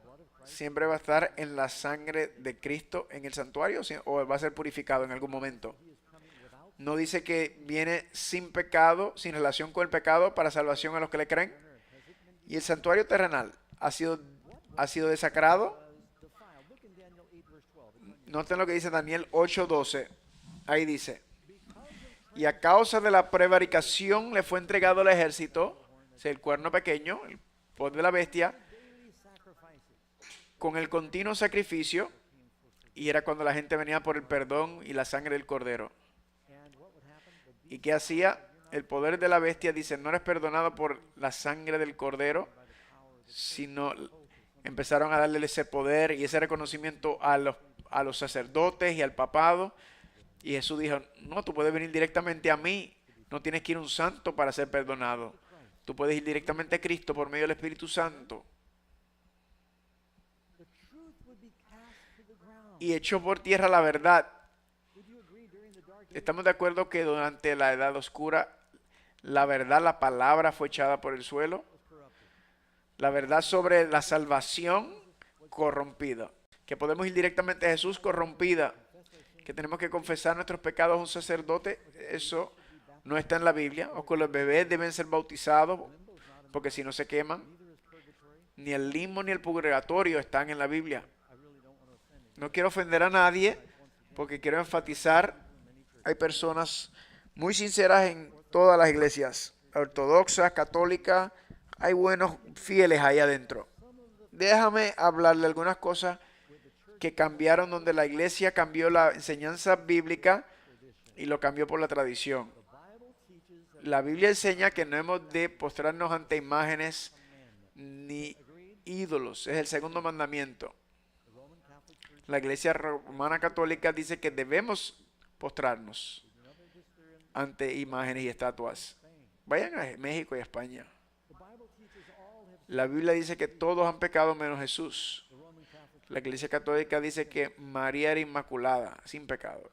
siempre va a estar en la sangre de Cristo en el santuario o va a ser purificado en algún momento. No dice que viene sin pecado, sin relación con el pecado para salvación a los que le creen. Y el santuario terrenal ha sido desacrado. Noten lo que dice Daniel 8:12. Ahí dice, y a causa de la prevaricación le fue entregado al ejército, o sea, el cuerno pequeño, el poder de la bestia, con el continuo sacrificio, y era cuando la gente venía por el perdón y la sangre del cordero. ¿Y qué hacía? El poder de la bestia dice, no eres perdonado por la sangre del cordero, sino empezaron a darle ese poder y ese reconocimiento a los sacerdotes y al papado. Y Jesús dijo, no, tú puedes venir directamente a mí, no tienes que ir a un santo para ser perdonado. Tú puedes ir directamente a Cristo por medio del Espíritu Santo. Y echó por tierra la verdad. ¿Estamos de acuerdo que durante la Edad Oscura la verdad, la palabra fue echada por el suelo? La verdad sobre la salvación corrompida. Que podemos ir directamente a Jesús corrompida. Que tenemos que confesar nuestros pecados a un sacerdote. Eso no está en la Biblia. O que los bebés deben ser bautizados porque si no se queman. Ni el limbo ni el purgatorio están en la Biblia. No quiero ofender a nadie, porque quiero enfatizar, hay personas muy sinceras en todas las iglesias, ortodoxas, católicas, hay buenos fieles ahí adentro. Déjame hablarle algunas cosas que cambiaron, donde la iglesia cambió la enseñanza bíblica y lo cambió por la tradición. La Biblia enseña que no hemos de postrarnos ante imágenes ni ídolos. Es el segundo mandamiento. La iglesia romana católica dice que debemos postrarnos ante imágenes y estatuas. Vayan a México y a España. La Biblia dice que todos han pecado menos Jesús. La iglesia católica dice que María era inmaculada, sin pecado.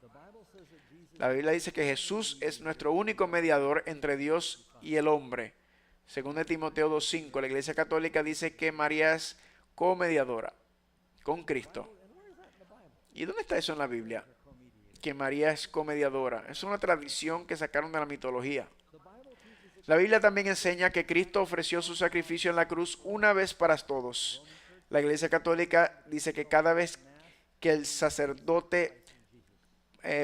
La Biblia dice que Jesús es nuestro único mediador entre Dios y el hombre. Según de Timoteo 2:5, la iglesia católica dice que María es comediadora con Cristo. ¿Y dónde está eso en la Biblia? Que María es comediadora. Es una tradición que sacaron de la mitología. La Biblia también enseña que Cristo ofreció su sacrificio en la cruz una vez para todos. La iglesia católica dice que cada vez que el sacerdote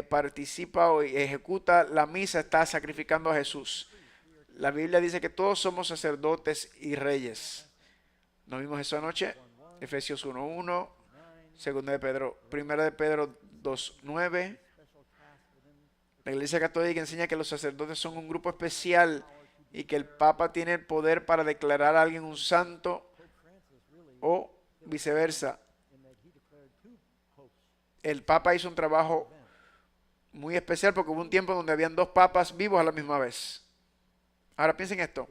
participa o ejecuta la misa, está sacrificando a Jesús. La Biblia dice que todos somos sacerdotes y reyes. ¿Nos vimos eso anoche? Efesios 1:1, 1 de Pedro 2:9. La iglesia católica enseña que los sacerdotes son un grupo especial y que el Papa tiene el poder para declarar a alguien un santo o viceversa. El Papa hizo un trabajo muy especial porque hubo un tiempo donde habían dos papas vivos a la misma vez. Ahora piensen esto.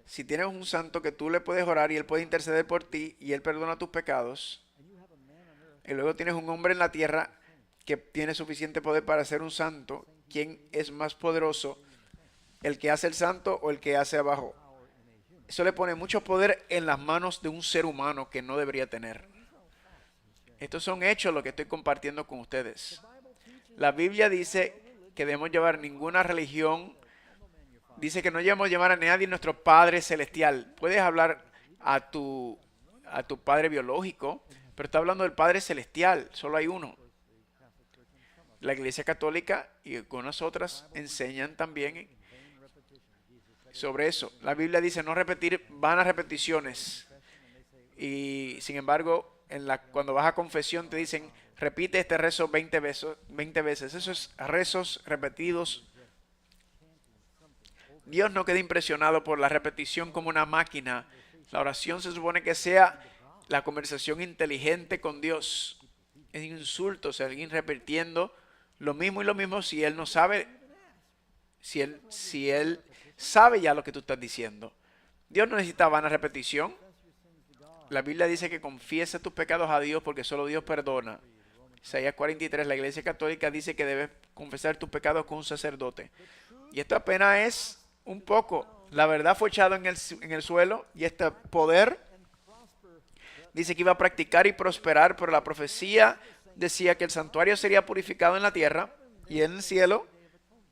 Si tienes un santo que tú le puedes orar y él puede interceder por ti y él perdona tus pecados, y luego tienes un hombre en la tierra que tiene suficiente poder para ser un santo, ¿quién es más poderoso? ¿El que hace el santo o el que hace abajo? Eso le pone mucho poder en las manos de un ser humano que no debería tener. Estos son hechos lo que estoy compartiendo con ustedes. La Biblia dice que debemos llevar ninguna religión. Dice que no debemos llamar a nadie nuestro Padre Celestial. Puedes hablar a tu Padre biológico, pero está hablando del Padre Celestial. Solo hay uno. La Iglesia Católica y algunas otras enseñan también sobre eso. La Biblia dice no repetir vanas repeticiones. Y sin embargo, cuando vas a confesión te dicen repite este rezo 20 veces. Eso es rezos repetidos. Dios no queda impresionado por la repetición como una máquina. La oración se supone que sea la conversación inteligente con Dios. Es insulto, o sea, alguien repitiendo lo mismo y lo mismo si él no sabe, si él sabe ya lo que tú estás diciendo. Dios no necesita vana repetición. La Biblia dice que confiesa tus pecados a Dios porque solo Dios perdona. Isaías 43, la Iglesia Católica dice que debes confesar tus pecados con un sacerdote. Y esto apenas es un poco. La verdad fue echado en el suelo y este poder dice que iba a practicar y prosperar, pero la profecía decía que el santuario sería purificado en la tierra y en el cielo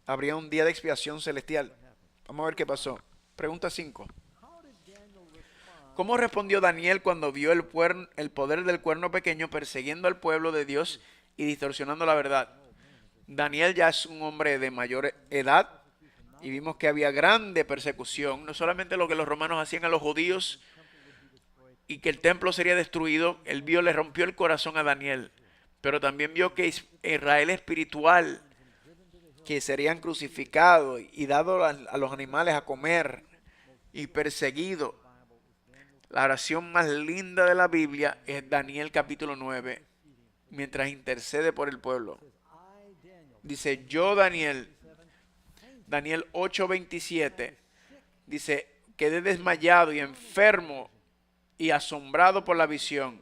habría un día de expiación celestial. Vamos a ver qué pasó. Pregunta 5. ¿Cómo respondió Daniel cuando vio el poder del cuerno pequeño persiguiendo al pueblo de Dios y distorsionando la verdad? Daniel ya es un hombre de mayor edad y vimos que había grande persecución, no solamente lo que los romanos hacían a los judíos y que el templo sería destruido. Él le rompió el corazón a Daniel, pero también vio que Israel espiritual, que serían crucificados y dados a los animales a comer y perseguidos. La oración más linda de la Biblia es Daniel capítulo 9, mientras intercede por el pueblo. Dice, yo Daniel 8:27, dice, quedé desmayado y enfermo y asombrado por la visión.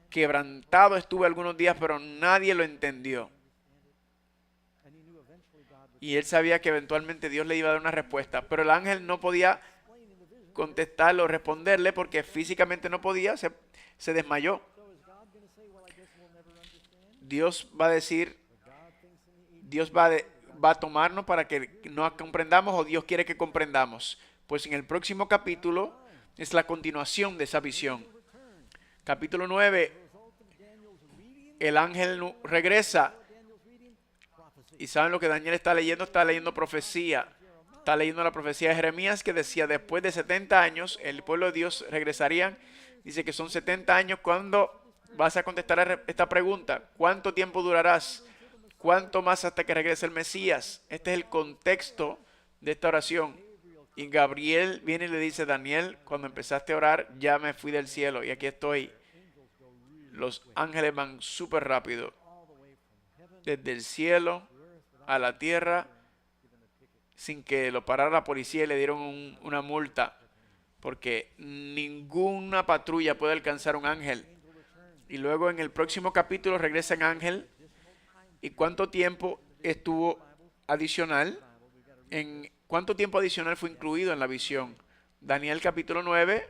Quebrantado estuve algunos días, pero nadie lo entendió. Y él sabía que eventualmente Dios le iba a dar una respuesta, pero el ángel no podía contestarle o responderle porque físicamente no podía, se desmayó. Dios va a decir, Dios va a tomarnos para que no comprendamos o Dios quiere que comprendamos. Pues en el próximo capítulo es la continuación de esa visión. Capítulo 9 el ángel regresa. Y saben lo que Daniel está leyendo profecía. Está leyendo la profecía de Jeremías que decía, después de 70 años, el pueblo de Dios regresarían. Dice que son 70 años. ¿Cuándo vas a contestar esta pregunta? ¿Cuánto tiempo durarás? ¿Cuánto más hasta que regrese el Mesías? Este es el contexto de esta oración. Y Gabriel viene y le dice, Daniel, cuando empezaste a orar, ya me fui del cielo y aquí estoy. Los ángeles van súper rápido. Desde el cielo a la tierra, sin que lo parara la policía y le dieron una multa. Porque ninguna patrulla puede alcanzar un ángel. Y luego en el próximo capítulo regresa en ángel. ¿Y cuánto tiempo estuvo adicional? ¿Cuánto tiempo adicional fue incluido en la visión? Daniel capítulo 9.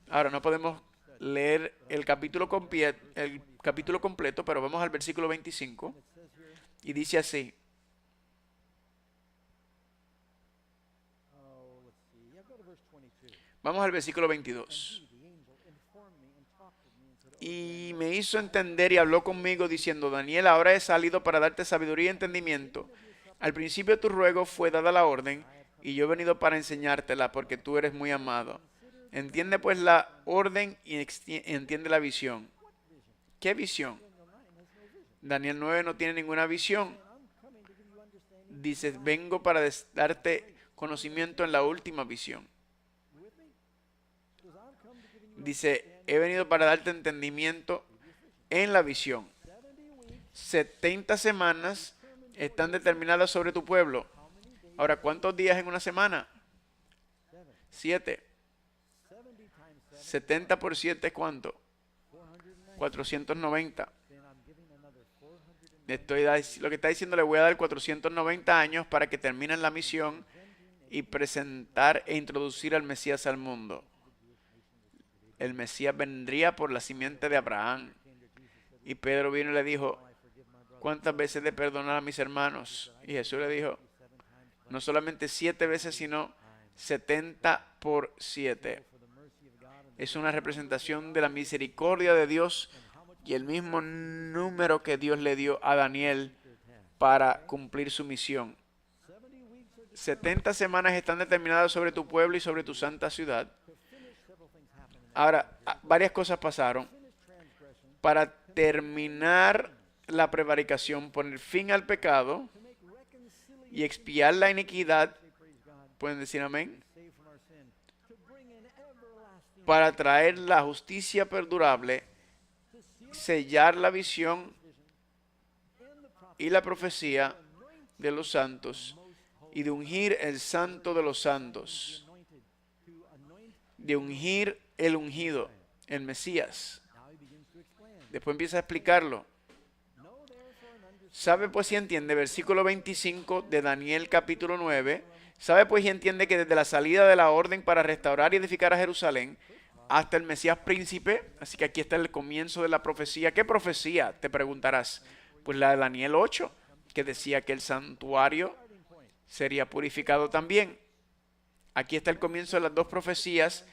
Ahora no podemos leer el capítulo completo, pero vamos al versículo 25. Y dice así. Vamos al versículo 22. Y me hizo entender y habló conmigo diciendo, Daniel, ahora he salido para darte sabiduría y entendimiento. Al principio de tu ruego fue dada la orden, y yo he venido para enseñártela, porque tú eres muy amado. Entiende pues la orden y entiende la visión. ¿Qué visión? Daniel 9 no tiene ninguna visión. Dice, vengo para darte conocimiento en la última visión. Dice, he venido para darte entendimiento en la visión. 70 semanas están determinadas sobre tu pueblo. Ahora, ¿cuántos días en una semana? 7. 70 por 7 es ¿cuánto? 490. Lo que está diciendo, le voy a dar 490 años para que terminen la misión y presentar e introducir al Mesías al mundo. El Mesías vendría por la simiente de Abraham. Y Pedro vino y le dijo, ¿cuántas veces de perdonar a mis hermanos? Y Jesús le dijo, no solamente 7 veces, sino 70 por 7. Es una representación de la misericordia de Dios y el mismo número que Dios le dio a Daniel para cumplir su misión. 70 semanas están determinadas sobre tu pueblo y sobre tu santa ciudad. Ahora, varias cosas pasaron. Para terminar la prevaricación, poner fin al pecado y expiar la iniquidad, ¿pueden decir amén? Para traer la justicia perdurable, sellar la visión y la profecía de los santos y de ungir el santo de los santos, de ungir el ungido, el Mesías. Después empieza a explicarlo. Sabe pues y entiende, versículo 25 de Daniel capítulo 9, sabe pues y entiende que desde la salida de la orden para restaurar y edificar a Jerusalén hasta el Mesías príncipe, así que aquí está el comienzo de la profecía. ¿Qué profecía? Te preguntarás. Pues la de Daniel 8, que decía que el santuario sería purificado también. Aquí está el comienzo de las dos profecías.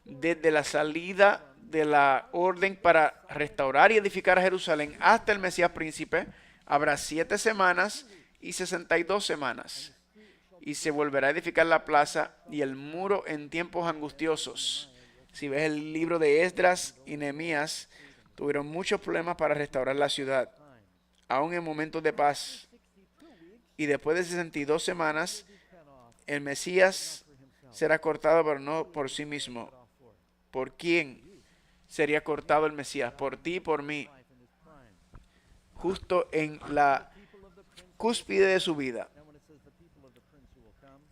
Desde la salida de la orden para restaurar y edificar a Jerusalén hasta el Mesías príncipe, habrá 7 semanas y 62 semanas. Y se volverá a edificar la plaza y el muro en tiempos angustiosos. Si ves el libro de Esdras y Nehemías, tuvieron muchos problemas para restaurar la ciudad, aún en momentos de paz. Y después de 62 semanas, el Mesías será cortado, pero no por sí mismo. ¿Por quién sería cortado el Mesías? Por ti y por mí. Justo en la cúspide de su vida.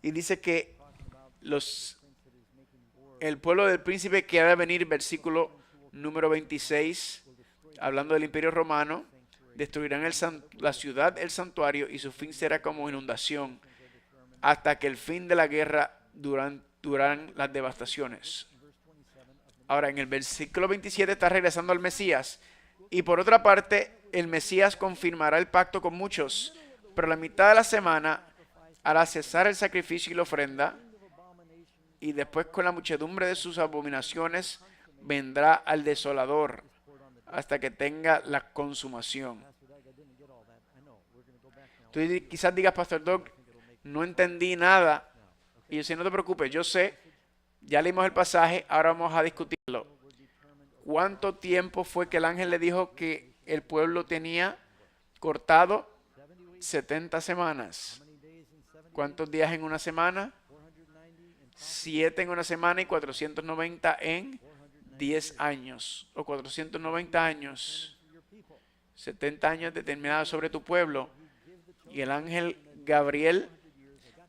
Y dice que el pueblo del príncipe que ha de venir, versículo número 26, hablando del Imperio Romano, destruirán la ciudad, el santuario, y su fin será como inundación, hasta que el fin de la guerra durarán las devastaciones. Ahora, en el versículo 27 está regresando al Mesías. Y por otra parte, el Mesías confirmará el pacto con muchos. Pero a la mitad de la semana hará cesar el sacrificio y la ofrenda. Y después, con la muchedumbre de sus abominaciones, vendrá al desolador. hasta que tenga la consumación. Tú quizás digas, Pastor Doug, no entendí nada. Y yo decía, no te preocupes, yo sé, ya leímos el pasaje, ahora vamos a discutirlo. ¿Cuánto tiempo fue que el ángel le dijo que el pueblo tenía cortado? 70 semanas. ¿Cuántos días en una semana? 7 en una semana y 490 en 10 años. O 490 años. 70 años determinados sobre tu pueblo. Y el ángel Gabriel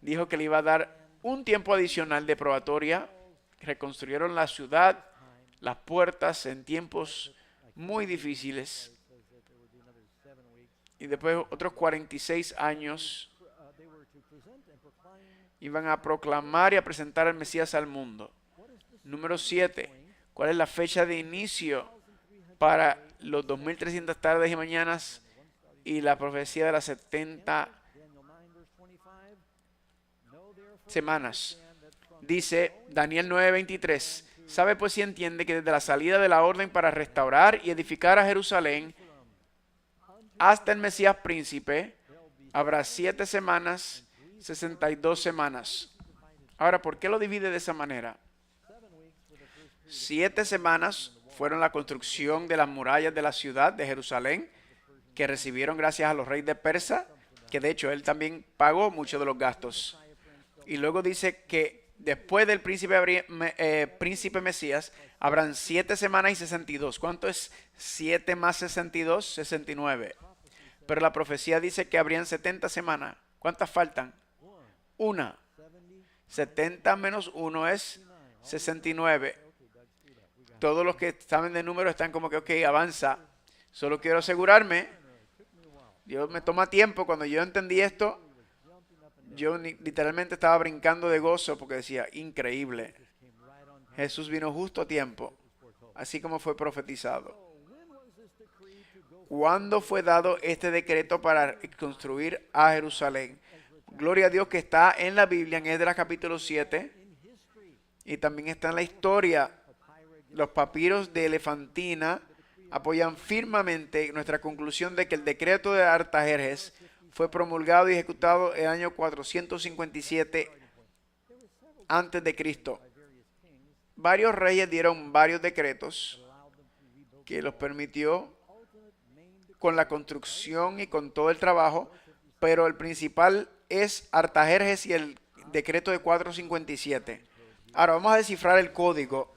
dijo que le iba a dar un tiempo adicional de probatoria. Reconstruyeron la ciudad, las puertas en tiempos muy difíciles. Y después otros 46 años iban a proclamar y a presentar al Mesías al mundo. Número 7. ¿Cuál es la fecha de inicio para los 2300 tardes y mañanas y la profecía de las 70 semanas? Dice Daniel 9:23. Sabe pues si entiende que desde la salida de la orden para restaurar y edificar a Jerusalén hasta el Mesías príncipe habrá 7 semanas, 62 semanas. Ahora, ¿por qué lo divide de esa manera? 7 semanas fueron la construcción de las murallas de la ciudad de Jerusalén, que recibieron gracias a los reyes de Persa, que de hecho él también pagó muchos de los gastos. Y luego dice que después del príncipe Mesías habrán 7 semanas y 62. ¿Cuánto es 7 más 62? 69. Pero la profecía dice que habrían 70 semanas. ¿Cuántas faltan? Una. 70 menos 1 es 69. Todos los que saben de números están como que, ok, avanza. Solo quiero asegurarme. Dios me toma tiempo. Cuando yo entendí esto, yo literalmente estaba brincando de gozo porque decía, increíble. Jesús vino justo a tiempo, así como fue profetizado. ¿Cuándo fue dado este decreto para construir a Jerusalén? Gloria a Dios que está en la Biblia, en Esdras capítulo 7. Y también está en la historia. Los papiros de Elefantina apoyan firmemente nuestra conclusión de que el decreto de Artajerjes fue promulgado y ejecutado en el año 457 antes de Cristo. Varios reyes dieron varios decretos que los permitió con la construcción y con todo el trabajo, pero el principal es Artajerjes y el decreto de 457. Ahora vamos a descifrar el código.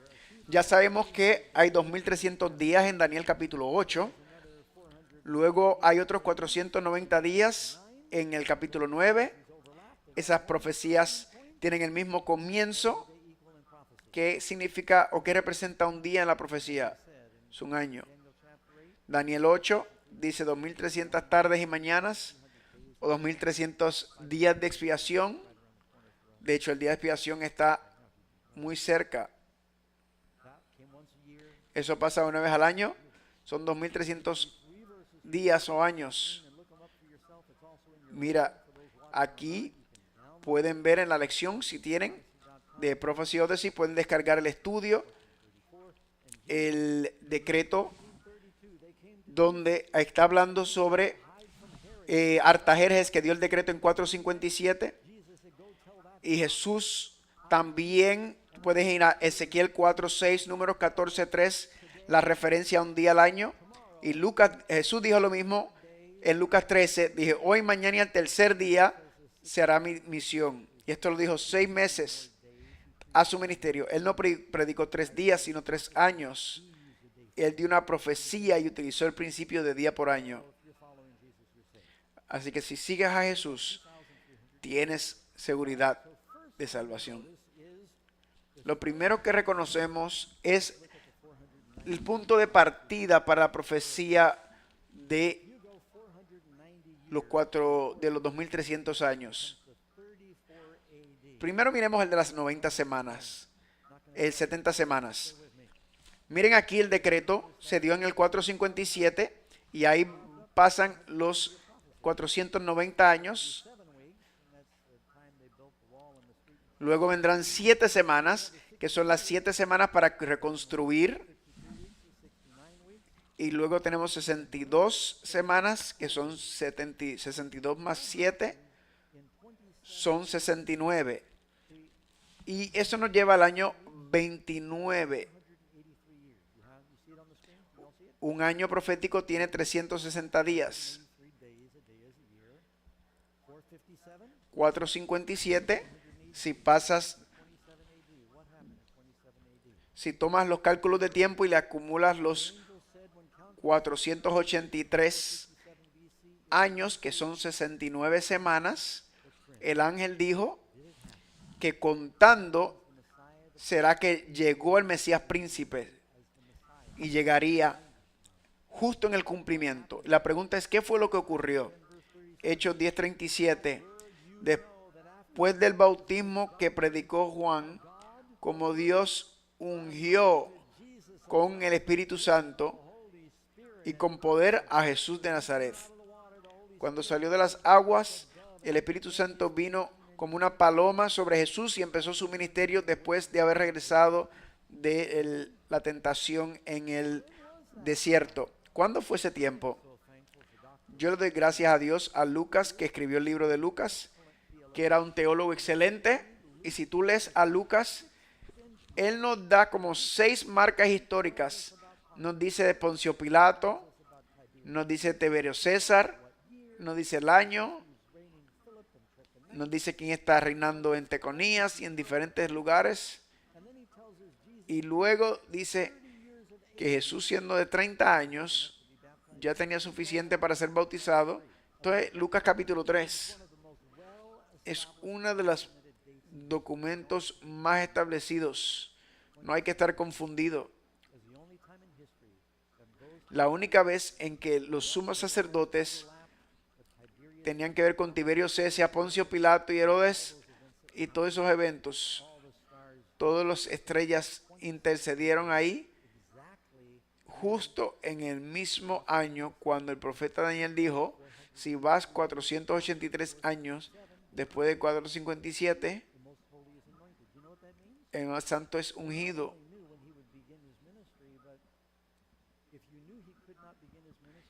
Ya sabemos que hay 2300 días en Daniel capítulo 8. Luego hay otros 490 días en el capítulo 9. Esas profecías tienen el mismo comienzo. ¿Qué significa o qué representa un día en la profecía? Es un año. Daniel 8 dice 2300 tardes y mañanas o 2300 días de expiación. De hecho, el día de expiación está muy cerca. Eso pasa una vez al año. Son 2300 días o años. Mira, aquí pueden ver en la lección, si tienen, de Prophecy Odyssey, pueden descargar el estudio, el decreto, donde está hablando sobre Artajerjes, que dio el decreto en 457. Y Jesús también, puedes ir a Ezequiel 4:6, números 14:3, la referencia a un día al año. Y Jesús dijo lo mismo en Lucas 13, dije, hoy, mañana y al tercer día se hará mi misión. Y esto lo dijo 6 meses a su ministerio. Él no predicó 3 días, sino 3 años. Él dio una profecía y utilizó el principio de día por año. Así que si sigues a Jesús, tienes seguridad de salvación. Lo primero que reconocemos es el punto de partida para la profecía de los 2300 años. Primero miremos el de las 90 semanas, el 70 semanas. Miren aquí el decreto, se dio en el 457 y ahí pasan los 490 años. Luego vendrán 7 semanas, que son las 7 semanas para reconstruir Y luego tenemos 62 semanas, que son 62 más 7, son 69. Y eso nos lleva al año 29. Un año profético tiene 360 días. 457, si tomas los cálculos de tiempo y le acumulas los 483 años, que son 69 semanas, el ángel dijo que contando será que llegó el Mesías príncipe y llegaría justo en el cumplimiento. La pregunta es, ¿qué fue lo que ocurrió? Hechos 10:37. Después del bautismo que predicó Juan, como Dios ungió con el Espíritu Santo y con poder a Jesús de Nazaret. Cuando salió de las aguas, el Espíritu Santo vino como una paloma sobre Jesús y empezó su ministerio después de haber regresado de la tentación en el desierto. ¿Cuándo fue ese tiempo? Yo le doy gracias a Dios a Lucas, que escribió el libro de Lucas, que era un teólogo excelente. Y si tú lees a Lucas, él nos da como 6 marcas históricas. Nos dice de Poncio Pilato, nos dice Tiberio César, nos dice el año, nos dice quién está reinando en Teconías y en diferentes lugares. Y luego dice que Jesús, siendo de 30 años, ya tenía suficiente para ser bautizado. Entonces, Lucas capítulo 3 es uno de los documentos más establecidos. No hay que estar confundido. La única vez en que los sumos sacerdotes tenían que ver con Tiberio César, Poncio Pilato y Herodes y todos esos eventos, todas las estrellas intercedieron ahí justo en el mismo año cuando el profeta Daniel dijo, si vas 483 años después de 457, el santo es ungido.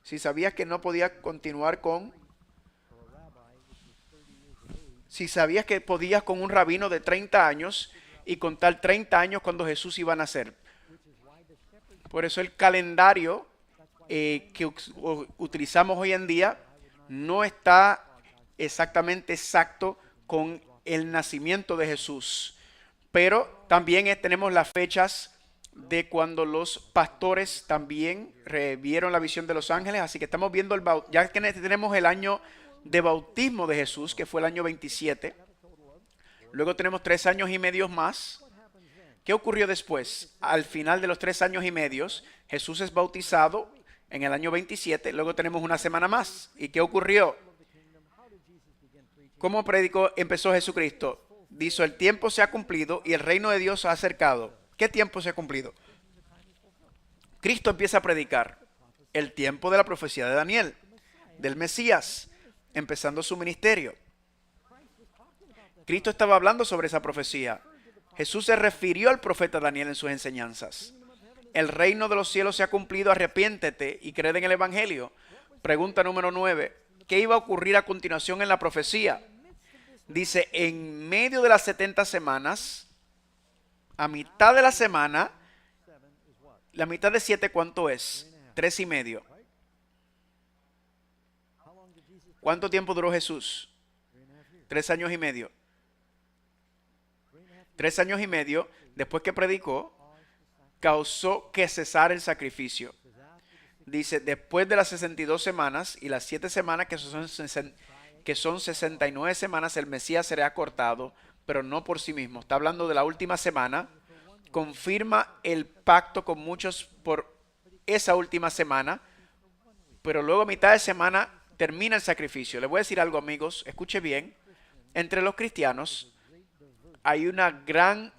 Si sabías que no podía continuar si sabías que podías con un rabino de 30 años y contar 30 años cuando Jesús iba a nacer. Por eso el calendario que utilizamos hoy en día no está exactamente exacto con el nacimiento de Jesús. Pero también tenemos las fechas de cuando los pastores también vieron la visión de los ángeles. Así que estamos viendo, ya que tenemos el año de bautismo de Jesús, que fue el año 27. Luego tenemos 3 años y medio más. ¿Qué ocurrió después? Al final de los 3 años y medio, Jesús es bautizado en el año 27. Luego tenemos una semana más. ¿Y qué ocurrió? ¿Cómo empezó Jesucristo? Dijo, el tiempo se ha cumplido y el reino de Dios se ha acercado. ¿Qué tiempo se ha cumplido? Cristo empieza a predicar el tiempo de la profecía de Daniel, del Mesías, empezando su ministerio. Cristo estaba hablando sobre esa profecía. Jesús se refirió al profeta Daniel en sus enseñanzas. El reino de los cielos se ha cumplido, arrepiéntete y cree en el evangelio. Pregunta número 9. ¿Qué iba a ocurrir a continuación en la profecía? Dice, en medio de las 70 semanas, a mitad de la semana, la mitad de 7, ¿cuánto es? 3 y medio. ¿Cuánto tiempo duró Jesús? 3 años y medio. 3 años y medio, después que predicó, causó que cesara el sacrificio. Dice, después de las 62 semanas y las 7 semanas, que son 69 semanas, el Mesías será cortado, pero no por sí mismo. Está hablando de la última semana. Confirma el pacto con muchos por esa última semana, pero luego a mitad de semana termina el sacrificio. Le voy a decir algo, amigos, escuche bien. Entre los cristianos hay una gran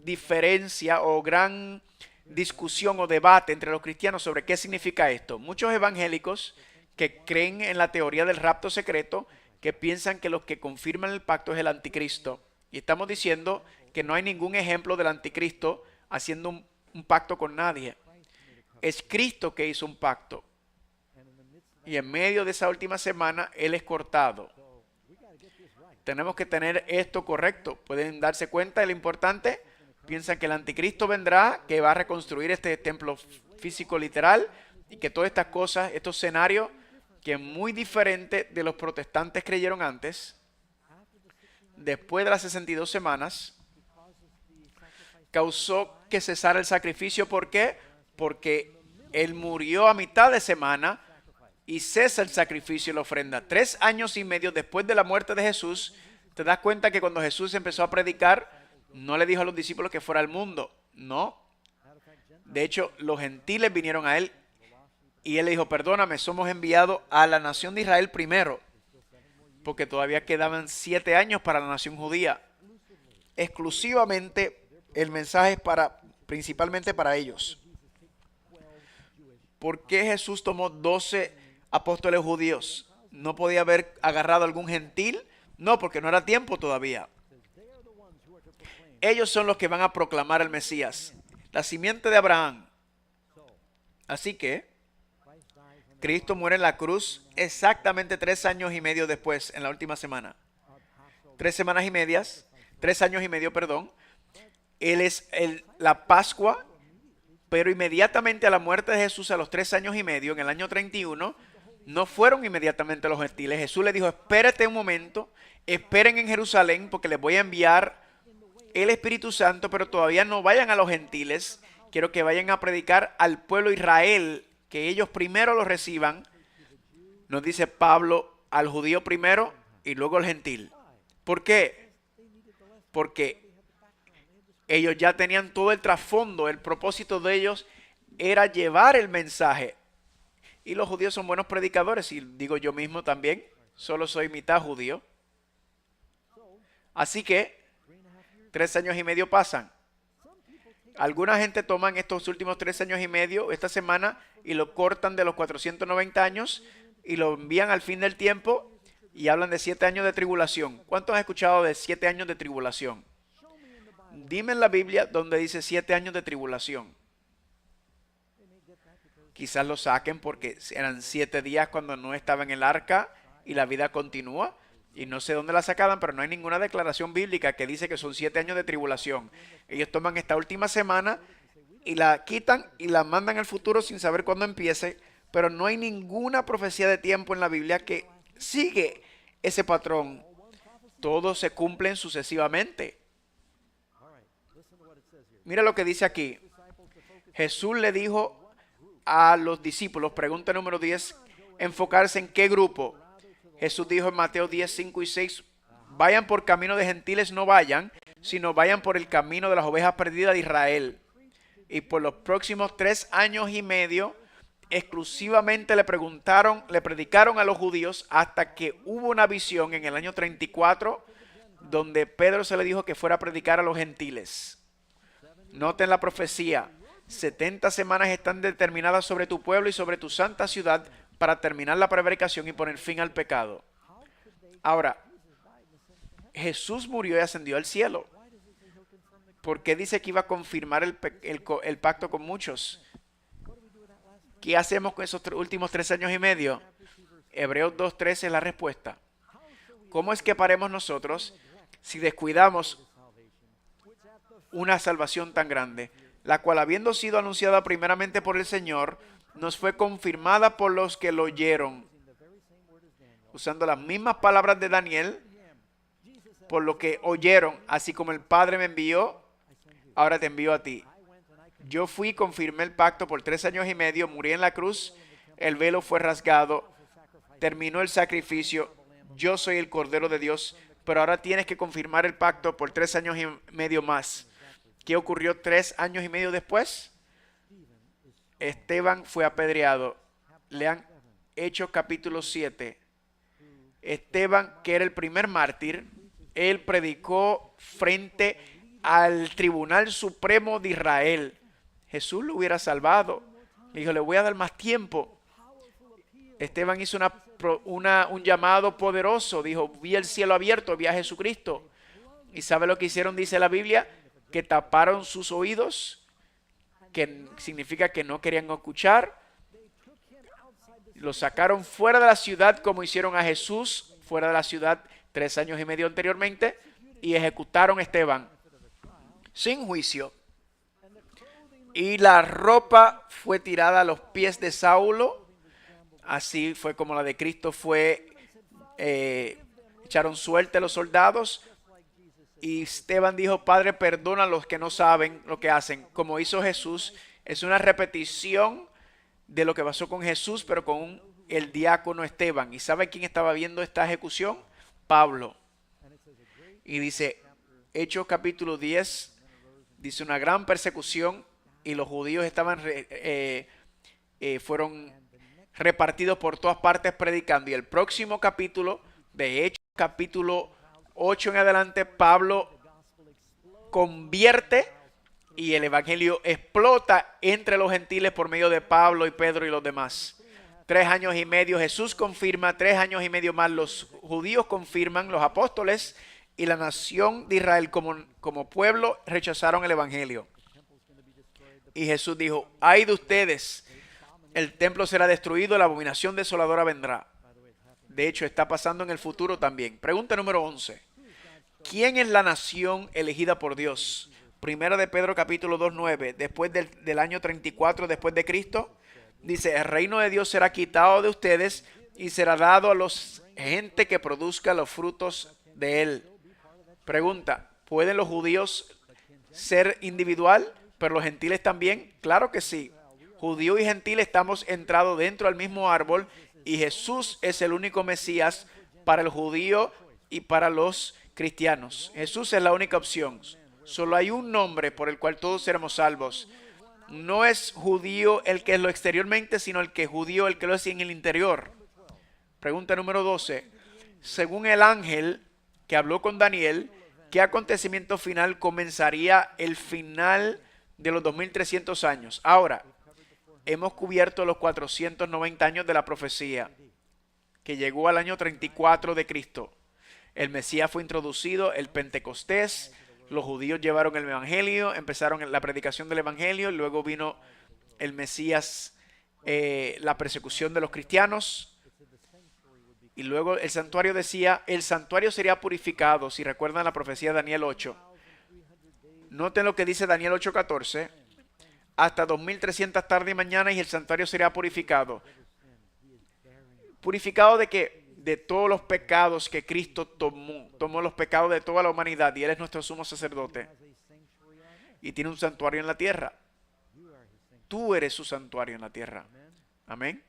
diferencia o gran discusión o debate entre los cristianos sobre qué significa esto. Muchos evangélicos que creen en la teoría del rapto secreto, que piensan que los que confirman el pacto es el anticristo. Y estamos diciendo que no hay ningún ejemplo del anticristo haciendo un pacto con nadie. Es Cristo que hizo un pacto. Y en medio de esa última semana, Él es cortado. Tenemos que tener esto correcto. ¿Pueden darse cuenta de lo importante? Piensan que el anticristo vendrá, que va a reconstruir este templo físico literal y que todas estas cosas, estos escenarios, que es muy diferente de los protestantes creyeron antes, después de las 62 semanas, causó que cesara el sacrificio. ¿Por qué? Porque Él murió a mitad de semana y cesa el sacrificio y la ofrenda. 3 años y medio después de la muerte de Jesús, te das cuenta que cuando Jesús empezó a predicar, no le dijo a los discípulos que fuera al mundo. No. De hecho, los gentiles vinieron a Él y Él le dijo, perdóname, somos enviados a la nación de Israel primero, porque todavía quedaban 7 años para la nación judía. Exclusivamente el mensaje es principalmente para ellos. ¿Por qué Jesús tomó 12 apóstoles judíos? ¿No podía haber agarrado algún gentil? No, porque no era tiempo todavía. Ellos son los que van a proclamar al Mesías, la simiente de Abraham. Así que Cristo muere en la cruz exactamente 3 años y medio después, en la última semana. 3 semanas y medias, 3 años y medio, perdón. Él es la Pascua, pero inmediatamente a la muerte de Jesús a los 3 años y medio, en el año 31, no fueron inmediatamente los gentiles. Jesús les dijo, espérate un momento, esperen en Jerusalén porque les voy a enviar el Espíritu Santo, pero todavía no vayan a los gentiles. Quiero que vayan a predicar al pueblo de Israel, que ellos primero lo reciban. Nos dice Pablo, al judío primero y luego al gentil. ¿Por qué? Porque ellos ya tenían todo el trasfondo. El propósito de ellos era llevar el mensaje. Y los judíos son buenos predicadores. Y digo yo mismo también, solo soy mitad judío. Así que 3 años y medio pasan. Alguna gente toman estos últimos 3 años y medio, esta semana, y lo cortan de los 490 años y lo envían al fin del tiempo y hablan de 7 años de tribulación. ¿Cuántos han escuchado de 7 años de tribulación? Dime en la Biblia donde dice 7 años de tribulación. Quizás lo saquen porque eran 7 días cuando no estaba en el arca y la vida continúa. Y no sé dónde la sacaban, pero no hay ninguna declaración bíblica que dice que son 7 años de tribulación. Ellos toman esta última semana y la quitan y la mandan al futuro sin saber cuándo empiece. Pero no hay ninguna profecía de tiempo en la Biblia que sigue ese patrón. Todos se cumplen sucesivamente. Mira lo que dice aquí. Jesús le dijo a los discípulos, pregunta número 10, enfocarse en qué grupo. Jesús dijo en Mateo 10, 5 y 6, vayan por camino de gentiles, no vayan, sino vayan por el camino de las ovejas perdidas de Israel. Y por los próximos 3 años y medio, exclusivamente le predicaron a los judíos hasta que hubo una visión en el año 34, donde Pedro se le dijo que fuera a predicar a los gentiles. Noten la profecía, 70 semanas están determinadas sobre tu pueblo y sobre tu santa ciudad, para terminar la prevaricación y poner fin al pecado. Ahora, Jesús murió y ascendió al cielo. ¿Por qué dice que iba a confirmar el pacto con muchos? ¿Qué hacemos con esos últimos 3 años y medio? Hebreos 2:13 es la respuesta. ¿Cómo es que paremos nosotros si descuidamos una salvación tan grande, la cual habiendo sido anunciada primeramente por el Señor, nos fue confirmada por los que lo oyeron? Usando las mismas palabras de Daniel, por lo que oyeron, así como el Padre me envió, ahora te envío a ti. Yo fui, confirmé el pacto por 3 años y medio, morí en la cruz, el velo fue rasgado, terminó el sacrificio, yo soy el Cordero de Dios, pero ahora tienes que confirmar el pacto por 3 años y medio más. ¿Qué ocurrió 3 años y medio después? Esteban fue apedreado. Lean Hechos capítulo 7. Esteban, que era el primer mártir, él predicó frente al Tribunal Supremo de Israel. Jesús lo hubiera salvado. Le dijo, le voy a dar más tiempo. Esteban hizo un llamado poderoso. Dijo, vi el cielo abierto, vi a Jesucristo. ¿Y sabe lo que hicieron? Dice la Biblia, que taparon sus oídos que significa que no querían escuchar. Lo sacaron fuera de la ciudad como hicieron a Jesús, fuera de la ciudad 3 años y medio anteriormente, y ejecutaron a Esteban sin juicio. Y la ropa fue tirada a los pies de Saulo. Así fue como la de Cristo fue, echaron suerte los soldados. Y Esteban dijo, Padre, perdona a los que no saben lo que hacen. Como hizo Jesús, es una repetición de lo que pasó con Jesús, pero con el diácono Esteban. ¿Y sabe quién estaba viendo esta ejecución? Pablo. Y dice, Hechos capítulo 10, dice una gran persecución y los judíos estaban fueron repartidos por todas partes predicando. Y el próximo capítulo, de Hechos capítulo 8 en adelante, Pablo convierte y el evangelio explota entre los gentiles por medio de Pablo y Pedro y los demás. 3 años y medio Jesús confirma, 3 años y medio más los judíos confirman, los apóstoles y la nación de Israel como pueblo rechazaron el evangelio. Y Jesús dijo, ay de ustedes, el templo será destruido, la abominación desoladora vendrá. De hecho, está pasando en el futuro también. Pregunta número 11. ¿Quién es la nación elegida por Dios? Primera de Pedro capítulo 2:9. Después del año 34 después de Cristo, dice, el reino de Dios será quitado de ustedes y será dado a los gente que produzca los frutos de él. Pregunta, ¿pueden los judíos ser individual, pero los gentiles también? Claro que sí. Judío y gentil estamos entrados dentro del mismo árbol y Jesús es el único Mesías para el judío y para los cristianos. Jesús es la única opción. Solo hay un nombre por el cual todos seremos salvos. No es judío el que es lo exteriormente, sino el que es judío el que lo es en el interior. Pregunta número 12. Según el ángel que habló con Daniel, ¿qué acontecimiento final comenzaría el final de los 2300 años? Ahora, hemos cubierto los 490 años de la profecía, que llegó al año 34 de Cristo. El Mesías fue introducido, el Pentecostés, los judíos llevaron el evangelio, empezaron la predicación del evangelio, luego vino el Mesías, la persecución de los cristianos, y luego el santuario decía, el santuario sería purificado, si recuerdan la profecía de Daniel 8. Noten lo que dice Daniel 8:14. Hasta 2300 tarde y mañana y el santuario sería purificado. ¿Purificado de qué? De todos los pecados que Cristo tomó los pecados de toda la humanidad y Él es nuestro sumo sacerdote. Y tiene un santuario en la tierra. Tú eres su santuario en la tierra. Amén.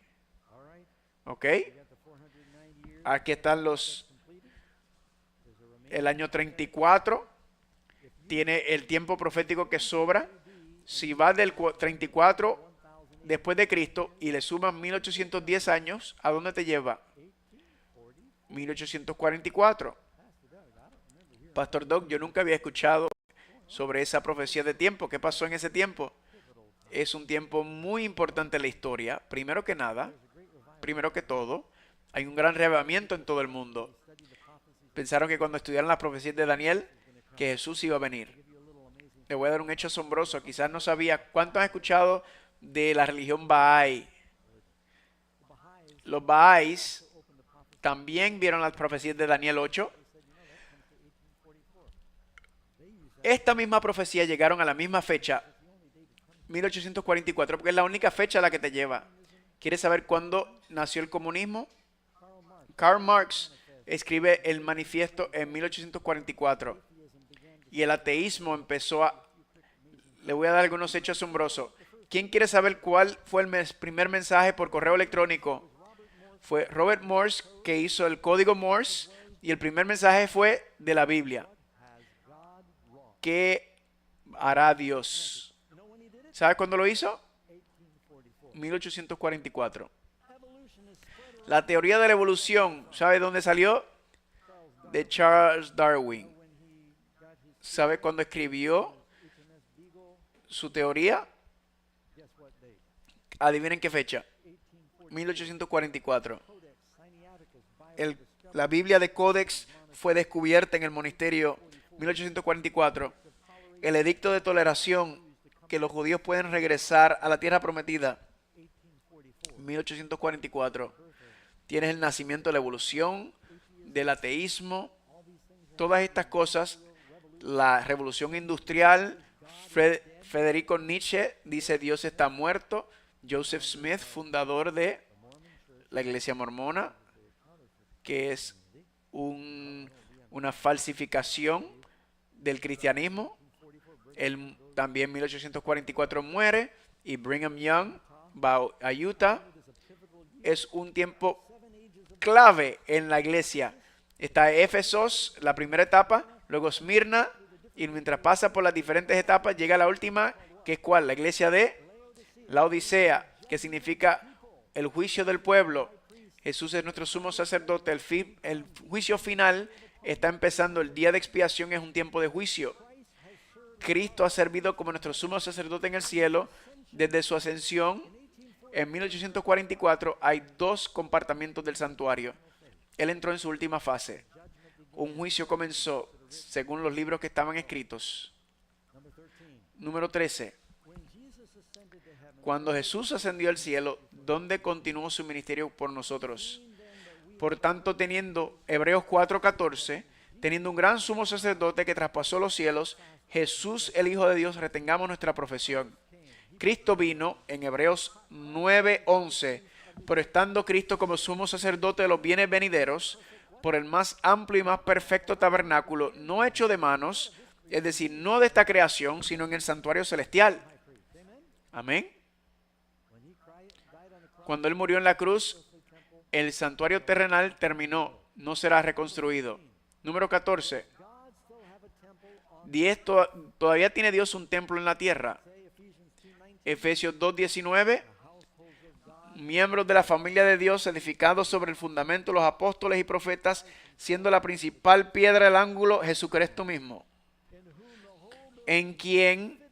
¿Ok? Aquí están el año 34. Tiene el tiempo profético que sobra. Si vas del 34 después de Cristo y le sumas 1810 años, ¿a dónde te lleva? 1844. Pastor Doc, yo nunca había escuchado sobre esa profecía de tiempo. ¿Qué pasó en ese tiempo? Es un tiempo muy importante en la historia. Primero que nada, primero que todo, hay un gran reavivamiento en todo el mundo. Pensaron que cuando estudiaron las profecías de Daniel, que Jesús iba a venir. Le voy a dar un hecho asombroso. Quizás no sabía. ¿Cuántos han escuchado de la religión Bahá'í? Los Bahá'ís también vieron las profecías de Daniel 8. Esta misma profecía llegaron a la misma fecha, 1844, porque es la única fecha a la que te lleva. ¿Quieres saber cuándo nació el comunismo? Karl Marx escribe el manifiesto en 1844. Y el ateísmo empezó a... Le voy a dar algunos hechos asombrosos. ¿Quién quiere saber cuál fue el primer mensaje por correo electrónico? Fue Robert Morse, que hizo el código Morse. Y el primer mensaje fue de la Biblia. ¿Qué hará Dios? ¿Sabe cuándo lo hizo? 1844. La teoría de la evolución, ¿sabe dónde salió? De Charles Darwin. ¿Sabe cuándo escribió su teoría? Adivinen qué fecha. 1844. La Biblia de Codex fue descubierta en el monasterio 1844. El edicto de toleración que los judíos pueden regresar a la tierra prometida. 1844. Tienes el nacimiento de la evolución, del ateísmo, todas estas cosas, la revolución industrial. Federico Nietzsche dice Dios está muerto. Joseph Smith, fundador de la iglesia mormona, que es una falsificación del cristianismo. Él también en 1844 muere, y Brigham Young va a Utah. Es un tiempo clave en la iglesia. Está Éfesos, la primera etapa, luego Esmirna, y mientras pasa por las diferentes etapas, llega a la última, que es ¿cuál? La iglesia de la Odisea, que significa el juicio del pueblo. Jesús es nuestro sumo sacerdote. El juicio final está empezando. El día de expiación es un tiempo de juicio. Cristo ha servido como nuestro sumo sacerdote en el cielo desde su ascensión. En 1844 hay 2 compartimientos del santuario. Él entró en su última fase. Un juicio comenzó según los libros que estaban escritos. Número 13. Cuando Jesús ascendió al cielo, ¿dónde continuó su ministerio por nosotros? Por tanto, teniendo, Hebreos 4:14, teniendo un gran sumo sacerdote que traspasó los cielos, Jesús, el Hijo de Dios, retengamos nuestra profesión. Cristo vino, en Hebreos 9:11, pero estando Cristo como sumo sacerdote de los bienes venideros, por el más amplio y más perfecto tabernáculo, no hecho de manos, es decir, no de esta creación, sino en el santuario celestial. Amén. Cuando Él murió en la cruz, el santuario terrenal terminó, no será reconstruido. Número 14. Todavía tiene Dios un templo en la tierra. Efesios 2:19. Miembros de la familia de Dios, edificados sobre el fundamento de los apóstoles y profetas, siendo la principal piedra del ángulo Jesucristo mismo, en quien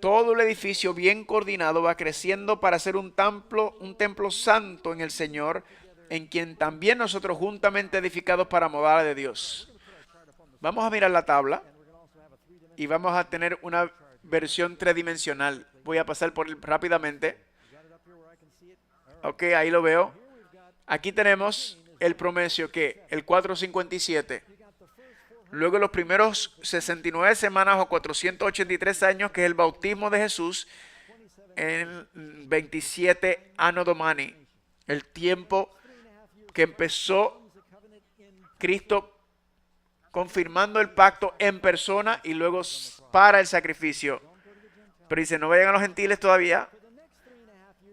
todo el edificio bien coordinado va creciendo para ser un templo santo en el Señor, en quien también nosotros juntamente edificados para morada de Dios. Vamos a mirar la tabla y vamos a tener una versión tridimensional. Voy a pasar por él rápidamente. Ok, ahí lo veo. Aquí tenemos el promedio, que el 457. Luego los primeros 69 semanas o 483 años, que es el bautismo de Jesús, en 27 Anno Domini. El tiempo que empezó Cristo confirmando el pacto en persona y luego para el sacrificio. Pero dice, no vayan a los gentiles todavía.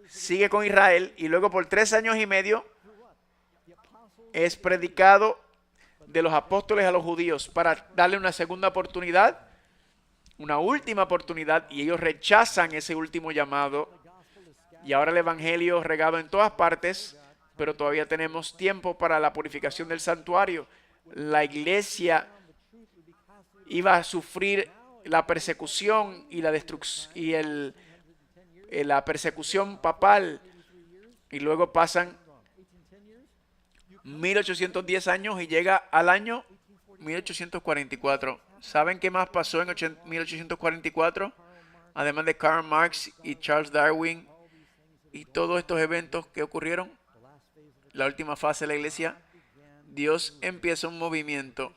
Sigue con Israel y luego por 3 años y medio es predicado de los apóstoles a los judíos para darle una segunda oportunidad, una última oportunidad, y ellos rechazan ese último llamado. Y ahora el evangelio regado en todas partes, pero todavía tenemos tiempo para la purificación del santuario. La iglesia iba a sufrir la persecución y la destrucción y la persecución papal, y luego pasan 1810 años y llega al año 1844. ¿Saben qué más pasó en 1844? Además de Karl Marx y Charles Darwin y todos estos eventos que ocurrieron, la última fase de la iglesia, Dios empieza un movimiento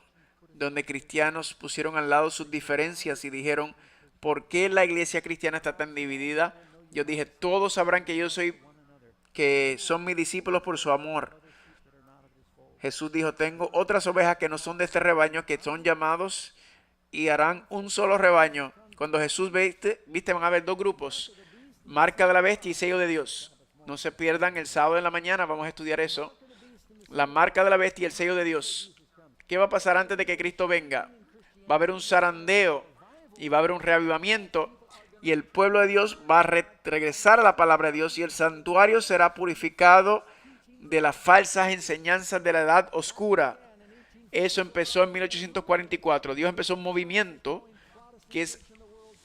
donde cristianos pusieron al lado sus diferencias y dijeron, ¿por qué la iglesia cristiana está tan dividida? Yo dije, todos sabrán que son mis discípulos por su amor. Jesús dijo, tengo otras ovejas que no son de este rebaño, que son llamados y harán un solo rebaño. Cuando Jesús viste, van a haber 2 grupos, marca de la bestia y sello de Dios. No se pierdan el sábado en la mañana, vamos a estudiar eso. La marca de la bestia y el sello de Dios. ¿Qué va a pasar antes de que Cristo venga? Va a haber un zarandeo y va a haber un reavivamiento. Y el pueblo de Dios va a regresar a la palabra de Dios y el santuario será purificado de las falsas enseñanzas de la edad oscura. Eso empezó en 1844. Dios empezó un movimiento que es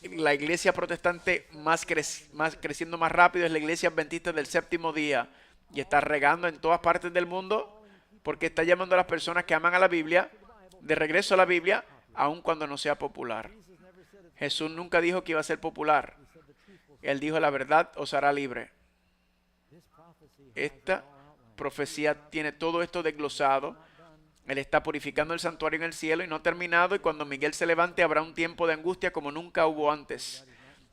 la iglesia protestante creciendo más rápido, es la iglesia adventista del séptimo día. Y está regando en todas partes del mundo porque está llamando a las personas que aman a la Biblia de regreso a la Biblia, aun cuando no sea popular. Jesús nunca dijo que iba a ser popular. Él dijo: la verdad os hará libre. Esta profecía tiene todo esto desglosado. Él está purificando el santuario en el cielo y no ha terminado. Y cuando Miguel se levante habrá un tiempo de angustia como nunca hubo antes.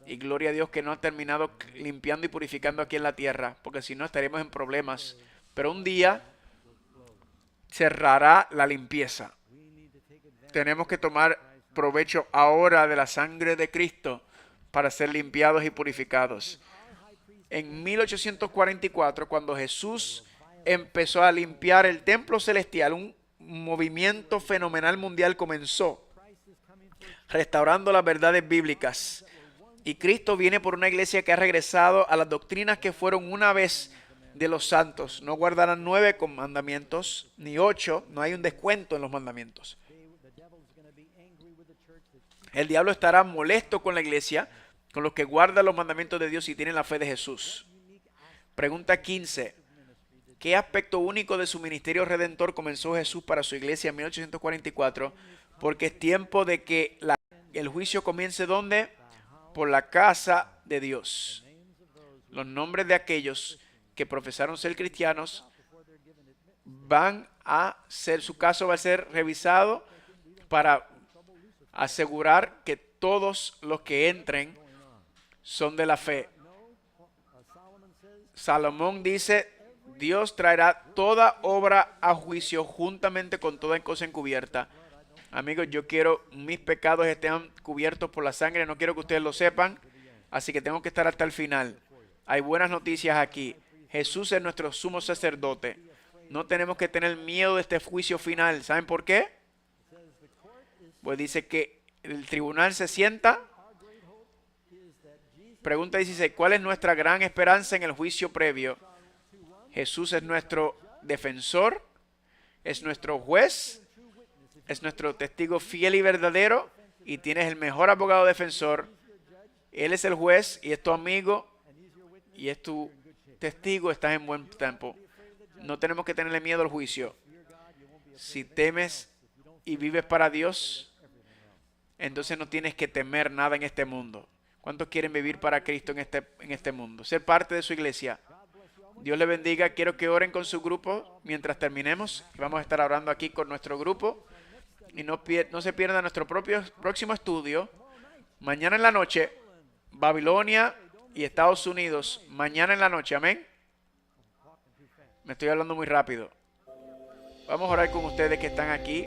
Y gloria a Dios que no ha terminado limpiando y purificando aquí en la tierra, porque si no estaríamos en problemas. Pero un día cerrará la limpieza. Tenemos que tomar provecho ahora de la sangre de Cristo para ser limpiados y purificados. En 1844, cuando Jesús empezó a limpiar el templo celestial, un movimiento fenomenal mundial comenzó, restaurando las verdades bíblicas. Y Cristo viene por una iglesia que ha regresado a las doctrinas que fueron una vez de los santos. No guardarán 9 mandamientos, ni 8, no hay un descuento en los mandamientos. El diablo estará molesto con la iglesia, con los que guardan los mandamientos de Dios y tienen la fe de Jesús. Pregunta 15. ¿Qué aspecto único de su ministerio redentor comenzó Jesús para su iglesia en 1844? Porque es tiempo de que el juicio comience, ¿dónde? Por la casa de Dios. Los nombres de aquellos que profesaron ser cristianos su caso va a ser revisado para asegurar que todos los que entren son de la fe. Salomón dice: Dios traerá toda obra a juicio juntamente con toda cosa encubierta. Amigos, yo quiero mis pecados estén cubiertos por la sangre, no quiero que ustedes lo sepan, así que tengo que estar hasta el final. Hay buenas noticias aquí. Jesús es nuestro sumo sacerdote. No tenemos que tener miedo de este juicio final. ¿Saben por qué? Pues dice que el tribunal se sienta. Pregunta 16. ¿Cuál es nuestra gran esperanza en el juicio previo? Jesús es nuestro defensor, es nuestro juez, es nuestro testigo fiel y verdadero, y tienes el mejor abogado defensor. Él es el juez y es tu amigo y es tu testigo. Estás en buen tiempo. No tenemos que tenerle miedo al juicio. Si temes y vives para Dios, entonces no tienes que temer nada en este mundo. ¿Cuántos quieren vivir para Cristo en este mundo? Ser parte de su iglesia. Dios le bendiga. Quiero que oren con su grupo mientras terminemos. Vamos a estar orando aquí con nuestro grupo. Y no se pierda nuestro próximo estudio. Mañana en la noche, Babilonia y Estados Unidos. Mañana en la noche, amén. Me estoy hablando muy rápido. Vamos a orar con ustedes que están aquí.